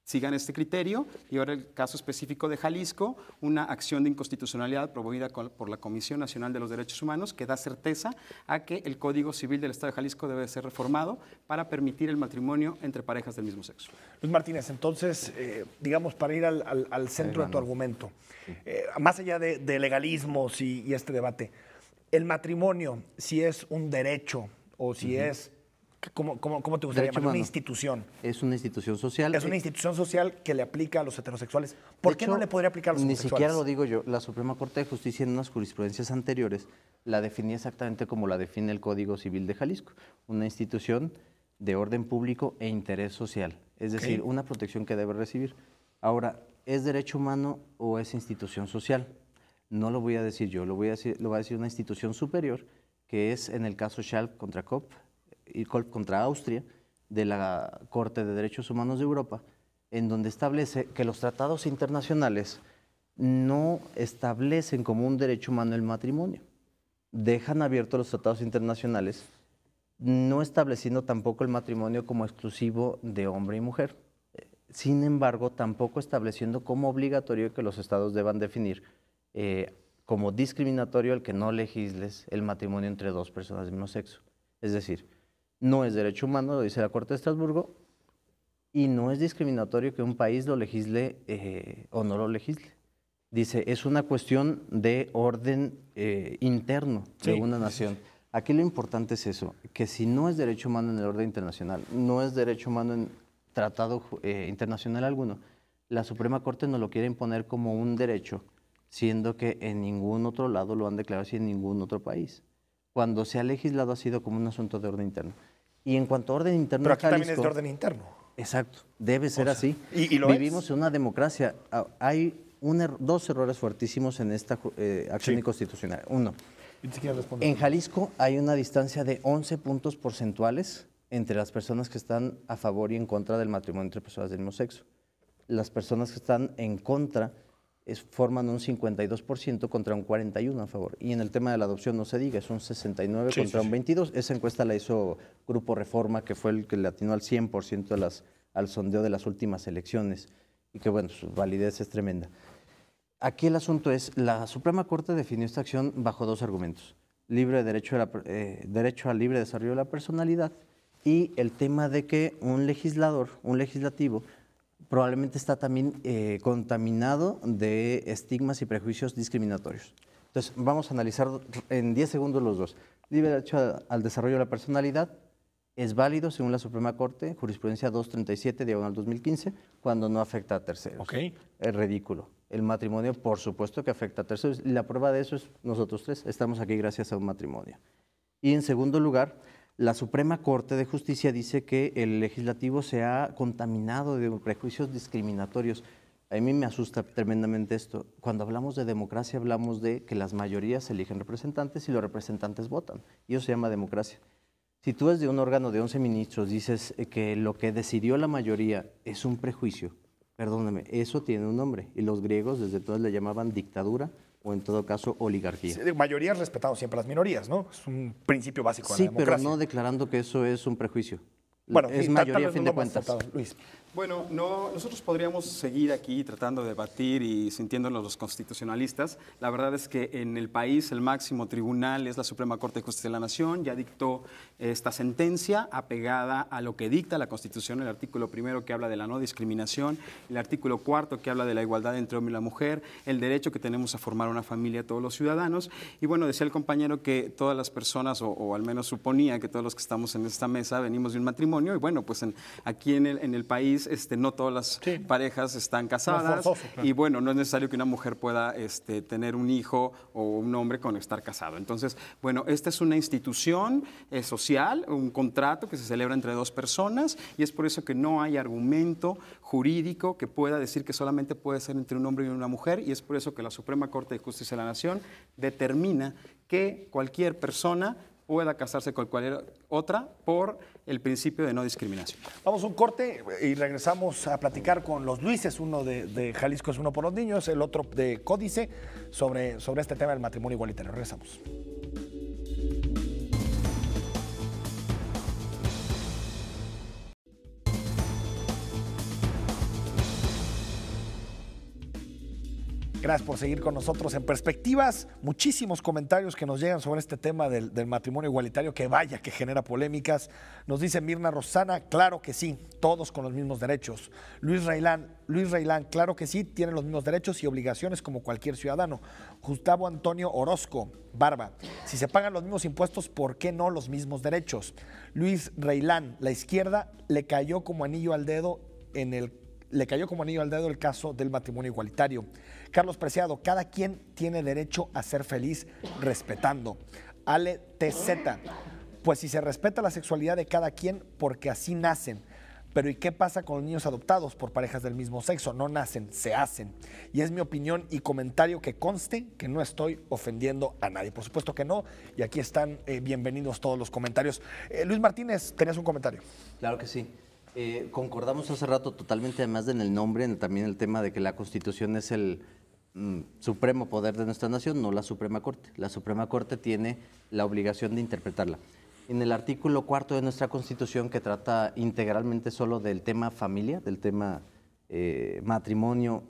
sigan este criterio, y ahora el caso específico de Jalisco, una acción de inconstitucionalidad promovida por la Comisión Nacional de los Derechos Humanos que da certeza a que el Código Civil del Estado de Jalisco debe ser reformado para permitir el matrimonio entre parejas del mismo sexo. Luis Martínez, entonces, digamos, para ir al centro de tu argumento, más allá de legalismos y este debate, el matrimonio, si es un derecho o si es ¿Cómo te gustaría Derecho llamar? Una humano. institución. Es una institución social. Es una institución social que le aplica a los heterosexuales. ¿Por De qué hecho, no le podría aplicar a los Ni homosexuales? siquiera lo digo yo. La Suprema Corte de Justicia en unas jurisprudencias anteriores la definía exactamente como la define el Código Civil de Jalisco. Una institución de orden público e interés social. Es decir, una protección que debe recibir. Ahora, ¿es derecho humano o es institución social? No lo voy a decir yo, lo va a decir una institución superior, que es en el caso Schalk contra Kopp y Kolb contra Austria, de la Corte de Derechos Humanos de Europa, en donde establece que los tratados internacionales no establecen como un derecho humano el matrimonio. Dejan abiertos los tratados internacionales, no estableciendo tampoco el matrimonio como exclusivo de hombre y mujer. Sin embargo, tampoco estableciendo como obligatorio que los estados deban definir como discriminatorio el que no legisles el matrimonio entre dos personas del mismo sexo. Es decir, no es derecho humano, lo dice la Corte de Estrasburgo, y no es discriminatorio que un país lo legisle o no lo legisle. Dice, es una cuestión de orden interno de una nación. Aquí lo importante es eso, que si no es derecho humano en el orden internacional, no es derecho humano en tratado internacional alguno, la Suprema Corte nos lo quiere imponer como un derecho, siendo que en ningún otro lado lo han declarado así en ningún otro país. Cuando se ha legislado ha sido como un asunto de orden interno. Y en cuanto a orden interno... Pero aquí también es de orden interno. Exacto, debe ser así. ¿Y lo Vivimos en una democracia. Hay dos errores fuertísimos en esta acción inconstitucional. Uno, en Jalisco hay una distancia de 11 puntos porcentuales entre las personas que están a favor y en contra del matrimonio entre personas del mismo sexo. Las personas que están en contra forman un 52% contra un 41% a favor. Y en el tema de la adopción no se diga, es un 69 contra un 22. Esa encuesta la hizo Grupo Reforma, que fue el que le atinó al 100% al sondeo de las últimas elecciones. Y que, bueno, su validez es tremenda. Aquí el asunto es, la Suprema Corte definió esta acción bajo dos argumentos. Derecho al libre desarrollo de la personalidad y el tema de que un legislativo, probablemente está también contaminado de estigmas y prejuicios discriminatorios. Entonces, vamos a analizar en 10 segundos los dos. Libre derecho al desarrollo de la personalidad es válido según la Suprema Corte, jurisprudencia 237/2015, cuando no afecta a terceros. Es ridículo. El matrimonio, por supuesto que afecta a terceros, y la prueba de eso es nosotros tres. Estamos aquí gracias a un matrimonio. Y en segundo lugar, la Suprema Corte de Justicia dice que el legislativo se ha contaminado de prejuicios discriminatorios. A mí me asusta tremendamente esto. Cuando hablamos de democracia, hablamos de que las mayorías eligen representantes y los representantes votan. Y eso se llama democracia. Si tú desde un órgano de 11 ministros dices que lo que decidió la mayoría es un prejuicio, perdóname, eso tiene un nombre. Y los griegos desde entonces le llamaban dictadura o en todo caso oligarquía. Sí, mayoría es respetado siempre a las minorías, ¿no? Es un principio básico de la democracia. Sí, pero no declarando que eso es un prejuicio. Bueno, es sí, mayoría a fin de cuentas. Luis. Bueno, nosotros podríamos seguir aquí tratando de debatir y sintiéndonos los constitucionalistas. La verdad es que en el país el máximo tribunal es la Suprema Corte de Justicia de la Nación. Ya dictó esta sentencia apegada a lo que dicta la Constitución, el artículo 1 que habla de la no discriminación, el artículo 4 que habla de la igualdad entre hombre y la mujer, el derecho que tenemos a formar una familia todos los ciudadanos. Y bueno, decía el compañero que todas las personas, o al menos suponía que todos los que estamos en esta mesa venimos de un matrimonio. Y bueno, pues aquí en el país no todas las parejas están casadas. No es forzoso, claro. Y bueno, no es necesario que una mujer pueda tener un hijo o un hombre con estar casado. Entonces, bueno, esta es una institución social, un contrato que se celebra entre dos personas y es por eso que no hay argumento jurídico que pueda decir que solamente puede ser entre un hombre y una mujer y es por eso que la Suprema Corte de Justicia de la Nación determina que cualquier persona pueda casarse con cualquier otra por el principio de no discriminación. Vamos a un corte y regresamos a platicar con los Luises, uno de Jalisco es uno por los niños, el otro de Códice, sobre este tema del matrimonio igualitario. Regresamos. Gracias por seguir con nosotros en Perspectivas. Muchísimos comentarios que nos llegan sobre este tema del matrimonio igualitario, que vaya que genera polémicas. Nos dice Mirna Rosana, claro que sí, todos con los mismos derechos. Luis Reilán, claro que sí, tienen los mismos derechos y obligaciones como cualquier ciudadano. Gustavo Antonio Orozco, Barba, si se pagan los mismos impuestos, ¿por qué no los mismos derechos? Luis Reilán, la izquierda le cayó como anillo al dedo el caso del matrimonio igualitario. Carlos Preciado, cada quien tiene derecho a ser feliz respetando. Ale TZ, pues si se respeta la sexualidad de cada quien, porque así nacen. Pero ¿y qué pasa con los niños adoptados por parejas del mismo sexo? No nacen, se hacen. Y es mi opinión y comentario, que conste que no estoy ofendiendo a nadie. Por supuesto que no, y aquí están bienvenidos todos los comentarios. Luis Martínez, tenías un comentario. Claro que sí. Concordamos hace rato totalmente, además en el nombre, también el tema de que la Constitución es el supremo poder de nuestra nación, no la Suprema Corte. La Suprema Corte tiene la obligación de interpretarla. En el artículo 4 de nuestra Constitución, que trata integralmente solo del tema familia, del tema matrimonio,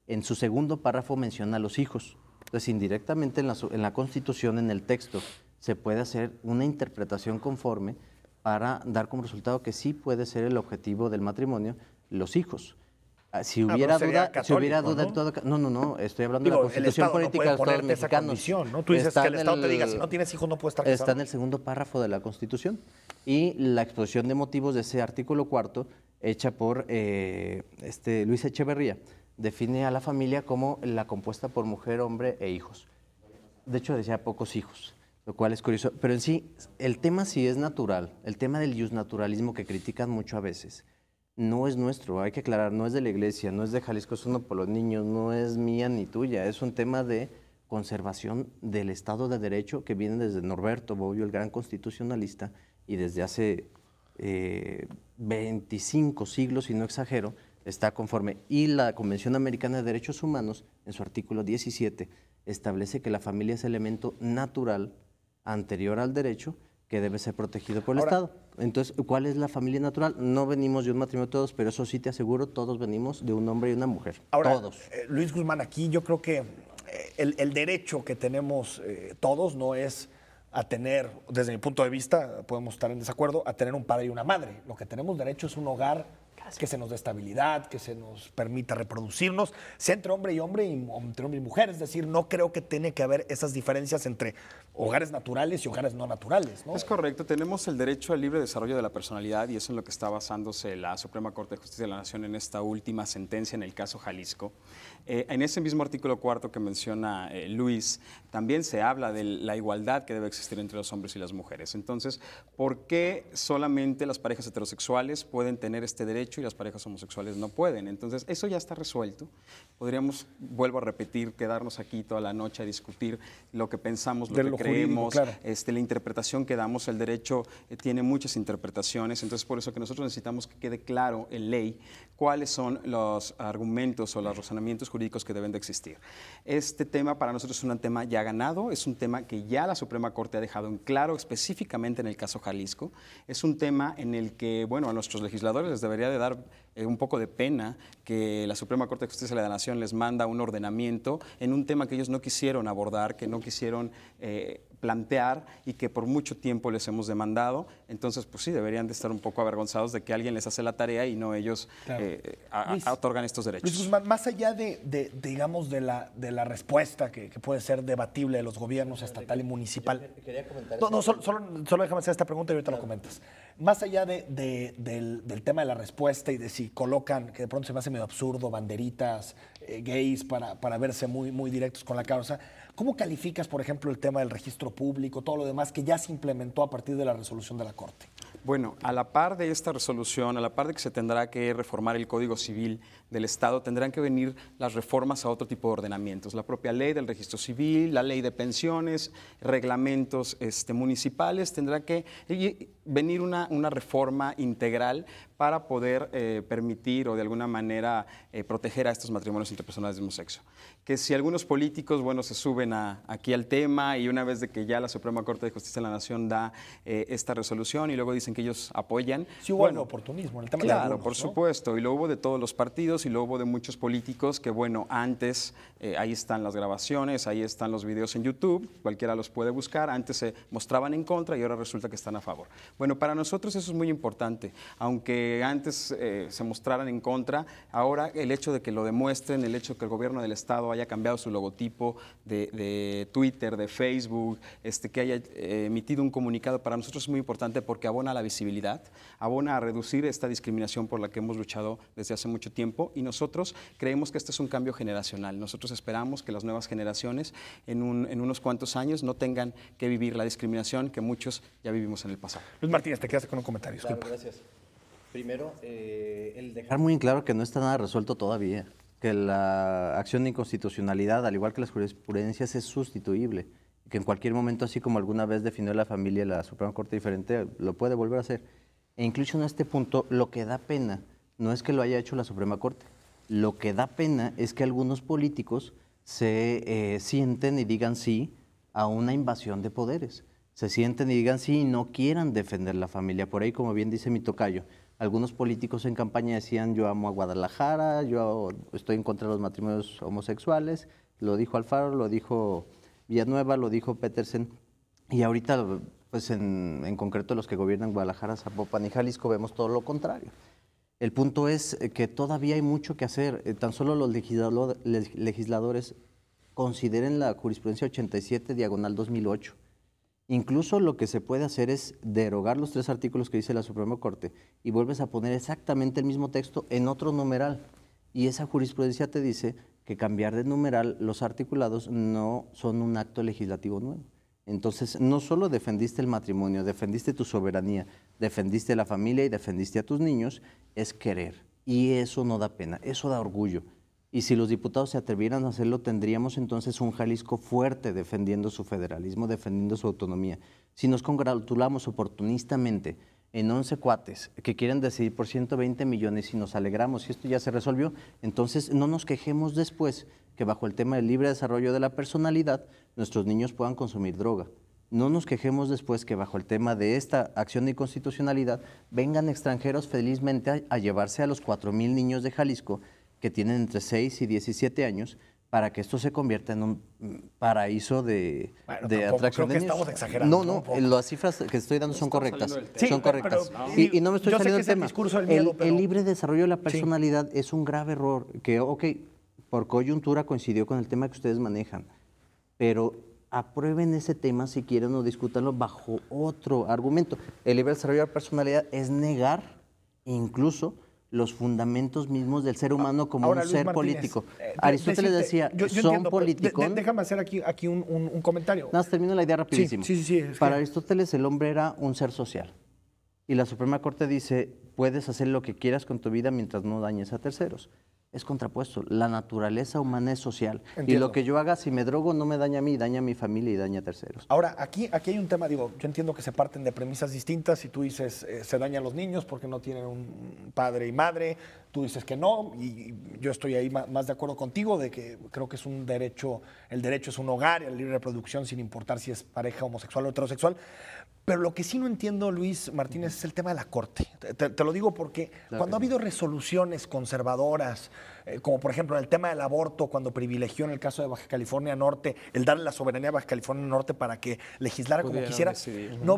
en su segundo párrafo menciona a los hijos. Entonces, indirectamente en la Constitución, en el texto, se puede hacer una interpretación conforme para dar como resultado que sí puede ser el objetivo del matrimonio los hijos. Si hubiera duda, no, estoy hablando de la Constitución Política de los Estados Mexicanos. ¿No? Tú dices que el Estado te diga, si no tienes hijos no puedes estar casado. Está en el segundo párrafo de la Constitución. Y la exposición de motivos de ese artículo 4, hecha por Luis Echeverría, define a la familia como la compuesta por mujer, hombre e hijos. De hecho, decía pocos hijos, lo cual es curioso. Pero en sí, el tema sí es natural, el tema del iusnaturalismo que critican mucho a veces, no es nuestro, hay que aclarar, no es de la Iglesia, no es de Jalisco, es uno por los niños, no es mía ni tuya, es un tema de conservación del Estado de Derecho que viene desde Norberto Bobbio, el gran constitucionalista, y desde hace 25 siglos, si no exagero, está conforme. Y la Convención Americana de Derechos Humanos, en su artículo 17, establece que la familia es elemento natural anterior al derecho que debe ser protegido por el Estado. Entonces, ¿cuál es la familia natural? No venimos de un matrimonio todos, pero eso sí te aseguro, todos venimos de un hombre y una mujer. Ahora, todos. Luis Guzmán, aquí yo creo que el derecho que tenemos todos no es a tener, desde mi punto de vista, podemos estar en desacuerdo, a tener un padre y una madre. Lo que tenemos derecho es un hogar que se nos dé estabilidad, que se nos permita reproducirnos, sea entre hombre y hombre y entre hombre y mujer. Es decir, no creo que tiene que haber esas diferencias entre hogares naturales y hogares no naturales, ¿no? Es correcto, tenemos el derecho al libre desarrollo de la personalidad y eso es en lo que está basándose la Suprema Corte de Justicia de la Nación en esta última sentencia en el caso Jalisco. En ese mismo artículo 4 que menciona Luis, también se habla de la igualdad que debe existir entre los hombres y las mujeres. Entonces, ¿por qué solamente las parejas heterosexuales pueden tener este derecho y las parejas homosexuales no pueden? Entonces, eso ya está resuelto. Podríamos, vuelvo a repetir, quedarnos aquí toda la noche a discutir lo que pensamos, lo que creemos, claro. La interpretación que damos. El derecho tiene muchas interpretaciones, entonces por eso que nosotros necesitamos que quede claro en ley cuáles son los argumentos o los razonamientos jurídicos que deben de existir. Este tema para nosotros es un tema ya ganado, es un tema que ya la Suprema Corte ha dejado en claro, específicamente en el caso Jalisco. Es un tema en el que, bueno, a nuestros legisladores les debería de dar un poco de pena que la Suprema Corte de Justicia de la Nación les manda un ordenamiento en un tema que ellos no quisieron abordar, que no quisieron plantear y que por mucho tiempo les hemos demandado. Entonces, pues sí, deberían de estar un poco avergonzados de que alguien les hace la tarea y no ellos otorgan estos derechos. Luis Guzmán, más allá digamos, de la respuesta que puede ser debatible de los gobiernos estatal y municipal. Quería comentar solo déjame hacer esta pregunta y ahorita lo comentas. Más allá del tema de la respuesta y de si colocan, que de pronto se me hace medio absurdo, banderitas gays para verse muy directos con la causa, ¿cómo calificas, por ejemplo, el tema del registro público, todo lo demás que ya se implementó a partir de la resolución de la Corte? Bueno, a la par de esta resolución, a la par de que se tendrá que reformar el Código Civil del Estado, tendrán que venir las reformas a otro tipo de ordenamientos. La propia ley del registro civil, la ley de pensiones, reglamentos municipales, tendrá que venir una reforma integral para poder permitir o de alguna manera proteger a estos matrimonios entre personas del mismo sexo. Que si algunos políticos, bueno, se suben aquí al tema y una vez de que ya la Suprema Corte de Justicia de la Nación da esta resolución y luego dicen dicen que ellos apoyan. Sí hubo algo de oportunismo en el tema de Claro, algunos, por ¿no? supuesto, y lo hubo de todos los partidos y lo hubo de muchos políticos que, bueno, antes, ahí están las grabaciones, ahí están los videos en YouTube, cualquiera los puede buscar, antes se mostraban en contra y ahora resulta que están a favor. Bueno, para nosotros eso es muy importante, aunque antes se mostraran en contra, ahora el hecho de que lo demuestren, el hecho de que el gobierno del Estado haya cambiado su logotipo de Twitter, de Facebook, que haya emitido un comunicado, para nosotros es muy importante porque abona a la visibilidad, abona a reducir esta discriminación por la que hemos luchado desde hace mucho tiempo y nosotros creemos que este es un cambio generacional. Nosotros esperamos que las nuevas generaciones en unos cuantos años no tengan que vivir la discriminación que muchos ya vivimos en el pasado. Luis Martínez, te quedaste con un comentario, Claro, disculpa. gracias. Primero, el dejar muy en claro que no está nada resuelto todavía, que la acción de inconstitucionalidad, al igual que las jurisprudencias, es sustituible, que en cualquier momento, así como alguna vez definió la familia la Suprema Corte diferente, lo puede volver a hacer. E incluso en este punto, lo que da pena no es que lo haya hecho la Suprema Corte, lo que da pena es que algunos políticos se sienten y digan sí a una invasión de poderes. Se sienten y digan sí y no quieran defender la familia. Por ahí, como bien dice mi tocayo, algunos políticos en campaña decían yo amo a Guadalajara, yo estoy en contra de los matrimonios homosexuales, lo dijo Alfaro, lo dijo Villanueva, lo dijo Petersen, y ahorita pues en concreto los que gobiernan Guadalajara, Zapopan y Jalisco vemos todo lo contrario. El punto es que todavía hay mucho que hacer, tan solo los legisladores consideren la jurisprudencia 87/2008. Incluso lo que se puede hacer es derogar los 3 artículos que dice la Suprema Corte y vuelves a poner exactamente el mismo texto en otro numeral. Y esa jurisprudencia te dice que cambiar de numeral los articulados no son un acto legislativo nuevo. Entonces, no solo defendiste el matrimonio, defendiste tu soberanía, defendiste la familia y defendiste a tus niños, es querer. Y eso no da pena, eso da orgullo. Y si los diputados se atrevieran a hacerlo, tendríamos entonces un Jalisco fuerte defendiendo su federalismo, defendiendo su autonomía. Si nos congratulamos oportunistamente en 11 cuates que quieren decidir por 120 millones y nos alegramos y esto ya se resolvió, entonces no nos quejemos después que bajo el tema del libre desarrollo de la personalidad nuestros niños puedan consumir droga. No nos quejemos después que bajo el tema de esta acción de inconstitucionalidad vengan extranjeros felizmente a llevarse a los 4,000 niños de Jalisco que tienen entre 6 y 17 años, para que esto se convierta en un paraíso de atracción de niños. Estamos exagerando. No, las cifras que estoy dando son correctas. Sí, son correctas. pero, Y no me estoy yo sé saliendo que del es el tema. discurso del miedo, pero- El libre desarrollo de la personalidad es un grave error, que, ok, por coyuntura coincidió con el tema que ustedes manejan, pero aprueben ese tema si quieren o discútanlo bajo otro argumento. El libre desarrollo de la personalidad es negar incluso los fundamentos mismos del ser humano como Ahora, un Luis ser Martínez, político. Aristóteles decía, yo son entiendo, pero políticos. déjame hacer aquí un comentario. Nada más termino la idea rapidísimo. Sí, es Para que- Aristóteles el hombre era un ser social. Y la Suprema Corte dice, puedes hacer lo que quieras con tu vida mientras no dañes a terceros. Es contrapuesto. La naturaleza humana es social. Y Entiendo. lo que yo haga, si me drogo, no me daña a mí, daña a mi familia y daña a terceros. Ahora, aquí hay un tema, digo, yo entiendo que se parten de premisas distintas y tú dices, se dañan los niños porque no tienen un padre y madre, tú dices que no, y yo estoy ahí más de acuerdo contigo de que creo que es un derecho, el derecho es un hogar, el libre reproducción sin importar si es pareja homosexual o heterosexual. Pero lo que sí no entiendo, Luis Martínez, es el tema de la Corte. Te lo digo porque cuando ha habido resoluciones conservadoras, como por ejemplo en el tema del aborto, cuando privilegió en el caso de Baja California Norte, el darle la soberanía a Baja California Norte para que legislara como Pudieran quisiera, decidir. no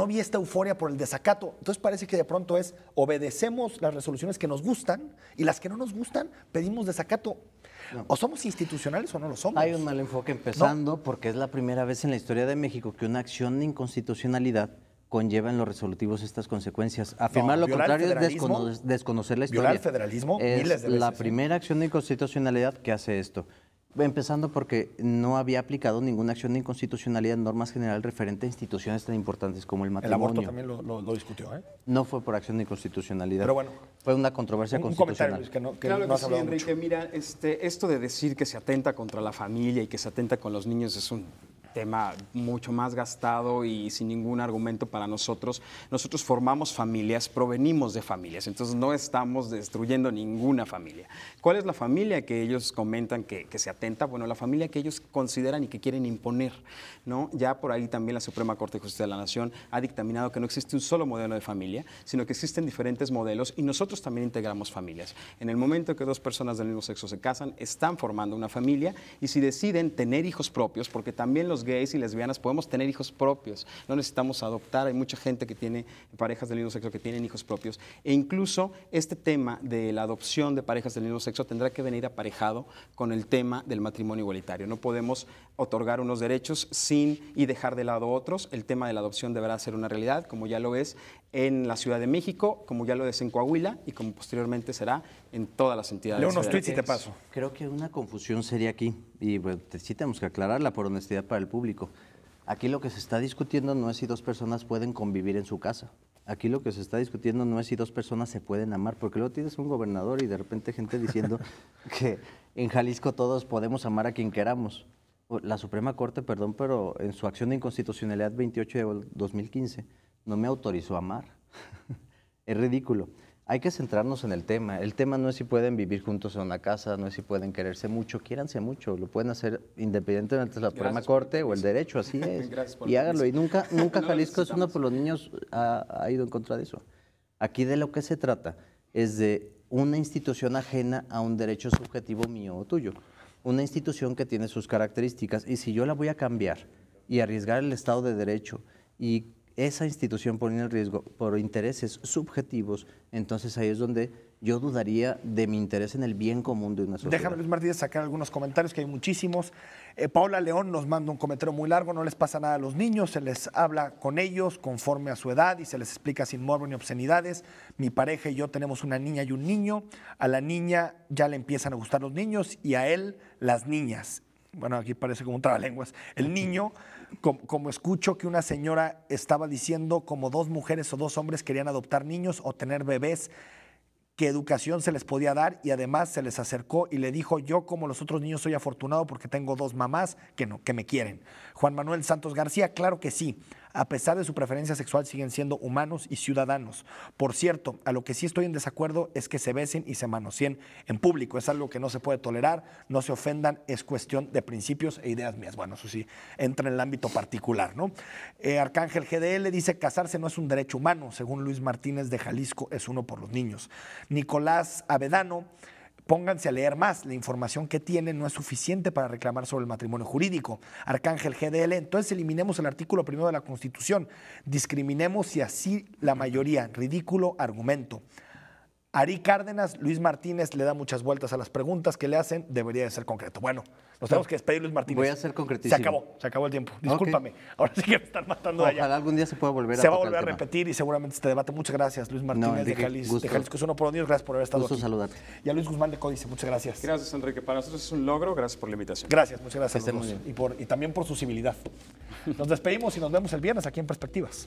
vi esta euforia por el desacato. Entonces parece que de pronto es obedecemos las resoluciones que nos gustan y las que no nos gustan pedimos desacato. O somos institucionales o no lo somos. Hay un mal enfoque empezando porque es la primera vez en la historia de México que una acción de inconstitucionalidad conlleva en los resolutivos estas consecuencias. Afirmar lo violar el contrario es federalismo, desconocer la historia. violar el federalismo es miles de veces, la ¿eh? primera acción de inconstitucionalidad que hace esto. Empezando porque no había aplicado ninguna acción de inconstitucionalidad en normas generales referente a instituciones tan importantes como el El matrimonio. aborto también lo discutió, ¿eh? No fue por acción de inconstitucionalidad. Pero bueno. Fue una controversia Un comentario, constitucional. Luis, que Claro no que has sí, hablado Enrique. mucho. Mira, esto de decir que se atenta contra la familia y que se atenta con los niños es tema mucho más gastado y sin ningún argumento para nosotros. Nosotros formamos familias, provenimos de familias, entonces no estamos destruyendo ninguna familia. ¿Cuál es la familia que ellos comentan que se atenta? Bueno, la familia que ellos consideran y que quieren imponer, ¿no? Ya por ahí también la Suprema Corte de Justicia de la Nación ha dictaminado que no existe un solo modelo de familia, sino que existen diferentes modelos y nosotros también integramos familias. En el momento que dos personas del mismo sexo se casan, están formando una familia y si deciden tener hijos propios, porque también los gays y lesbianas podemos tener hijos propios, no necesitamos adoptar, hay mucha gente que tiene parejas del mismo sexo que tienen hijos propios e incluso este tema de la adopción de parejas del mismo sexo tendrá que venir aparejado con el tema del matrimonio igualitario. No podemos otorgar unos derechos y dejar de lado otros. El tema de la adopción deberá ser una realidad, como ya lo es en la Ciudad de México, como ya lo es en Coahuila y como posteriormente será en todas las entidades. Leo unos tweets y te paso. Creo que una confusión sería aquí, y bueno, sí tenemos que aclararla por honestidad para el público. Aquí lo que se está discutiendo no es si dos personas pueden convivir en su casa. Aquí lo que se está discutiendo no es si dos personas se pueden amar, porque luego tienes un gobernador y de repente gente diciendo que en Jalisco todos podemos amar a quien queramos. La Suprema Corte, perdón, pero en su acción de inconstitucionalidad 28 de 2015 no me autorizó a amar. Es ridículo. Hay que centrarnos en el tema. El tema no es si pueden vivir juntos en una casa, no es si pueden quererse mucho, quiéranse mucho. Lo pueden hacer independientemente de la Suprema Corte o el derecho, así es. Y háganlo. Y nunca no Jalisco es uno por los niños ha ido en contra de eso. Aquí de lo que se trata es de una institución ajena a un derecho subjetivo mío o tuyo. Una institución que tiene sus características. Y si yo la voy a cambiar y arriesgar el Estado de Derecho y esa institución pone en riesgo por intereses subjetivos, entonces ahí es donde yo dudaría de mi interés en el bien común de una sociedad. Déjame, Luis Martínez, sacar algunos comentarios, que hay muchísimos. Paola León nos manda un comentario muy largo. No les pasa nada a los niños, se les habla con ellos conforme a su edad y se les explica sin morbo ni obscenidades. Mi pareja y yo tenemos una niña y un niño. A la niña ya le empiezan a gustar los niños y a él las niñas. Bueno, aquí parece como un trabalenguas. El niño, como escucho que una señora estaba diciendo como dos mujeres o dos hombres querían adoptar niños o tener bebés, qué educación se les podía dar y además se les acercó y le dijo: yo como los otros niños soy afortunado porque tengo dos mamás que me quieren. Juan Manuel Santos García, claro que sí. A pesar de su preferencia sexual siguen siendo humanos y ciudadanos. Por cierto, a lo que sí estoy en desacuerdo es que se besen y se manoseen en público. Es algo que no se puede tolerar, no se ofendan, es cuestión de principios e ideas mías. Bueno, eso sí, entra en el ámbito particular, ¿no? Arcángel GDL dice: casarse no es un derecho humano, según Luis Martínez de Jalisco, es uno por los niños. Nicolás Avedano: pónganse a leer más, la información que tienen no es suficiente para reclamar sobre el matrimonio jurídico. Arcángel GDL: entonces eliminemos el artículo 1 de la Constitución, discriminemos y así la mayoría, ridículo argumento. Ari Cárdenas: Luis Martínez le da muchas vueltas a las preguntas que le hacen, debería de ser concreto. Bueno, nos tenemos que despedir, Luis Martínez. Voy a ser concretísimo. Se acabó el tiempo. Discúlpame, Ahora sí que me están matando de allá. Ojalá algún día se pueda volver a Se va a volver a repetir y seguramente este debate. Muchas gracias, Luis Martínez Enrique, de Jalisco es uno por los niños. Gracias por haber estado gusto aquí. saludarte. Y a Luis Guzmán de Códice, muchas gracias. Gracias, Enrique. Para nosotros es un logro. Gracias por la invitación. Gracias, muchas gracias. Que estén muy bien. Y también por su civilidad. Nos despedimos y nos vemos el viernes aquí en Perspectivas.